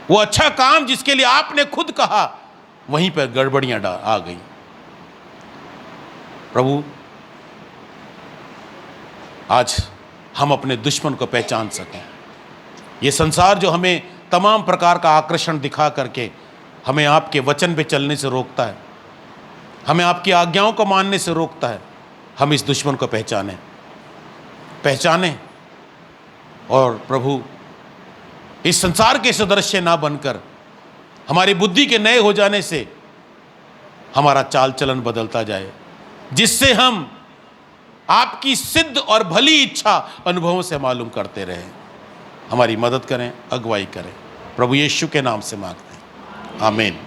वो अच्छा काम जिसके लिए आपने खुद कहा, वहीं पर गड़बड़ियां आ गई प्रभु। आज हम अपने दुश्मन को पहचान सकें। ये संसार जो हमें तमाम प्रकार का आकर्षण दिखा करके हमें आपके वचन पे चलने से रोकता है, हमें आपकी आज्ञाओं को मानने से रोकता है, हम इस दुश्मन को पहचानें और प्रभु इस संसार के सदृश्य ना बनकर हमारी बुद्धि के नए हो जाने से हमारा चाल चलन बदलता जाए, जिससे हम आपकी सिद्ध और भली इच्छा अनुभवों से मालूम करते रहें। हमारी मदद करें, अगुवाई करें, प्रभु यीशु के नाम से मांगते हैं, आमीन।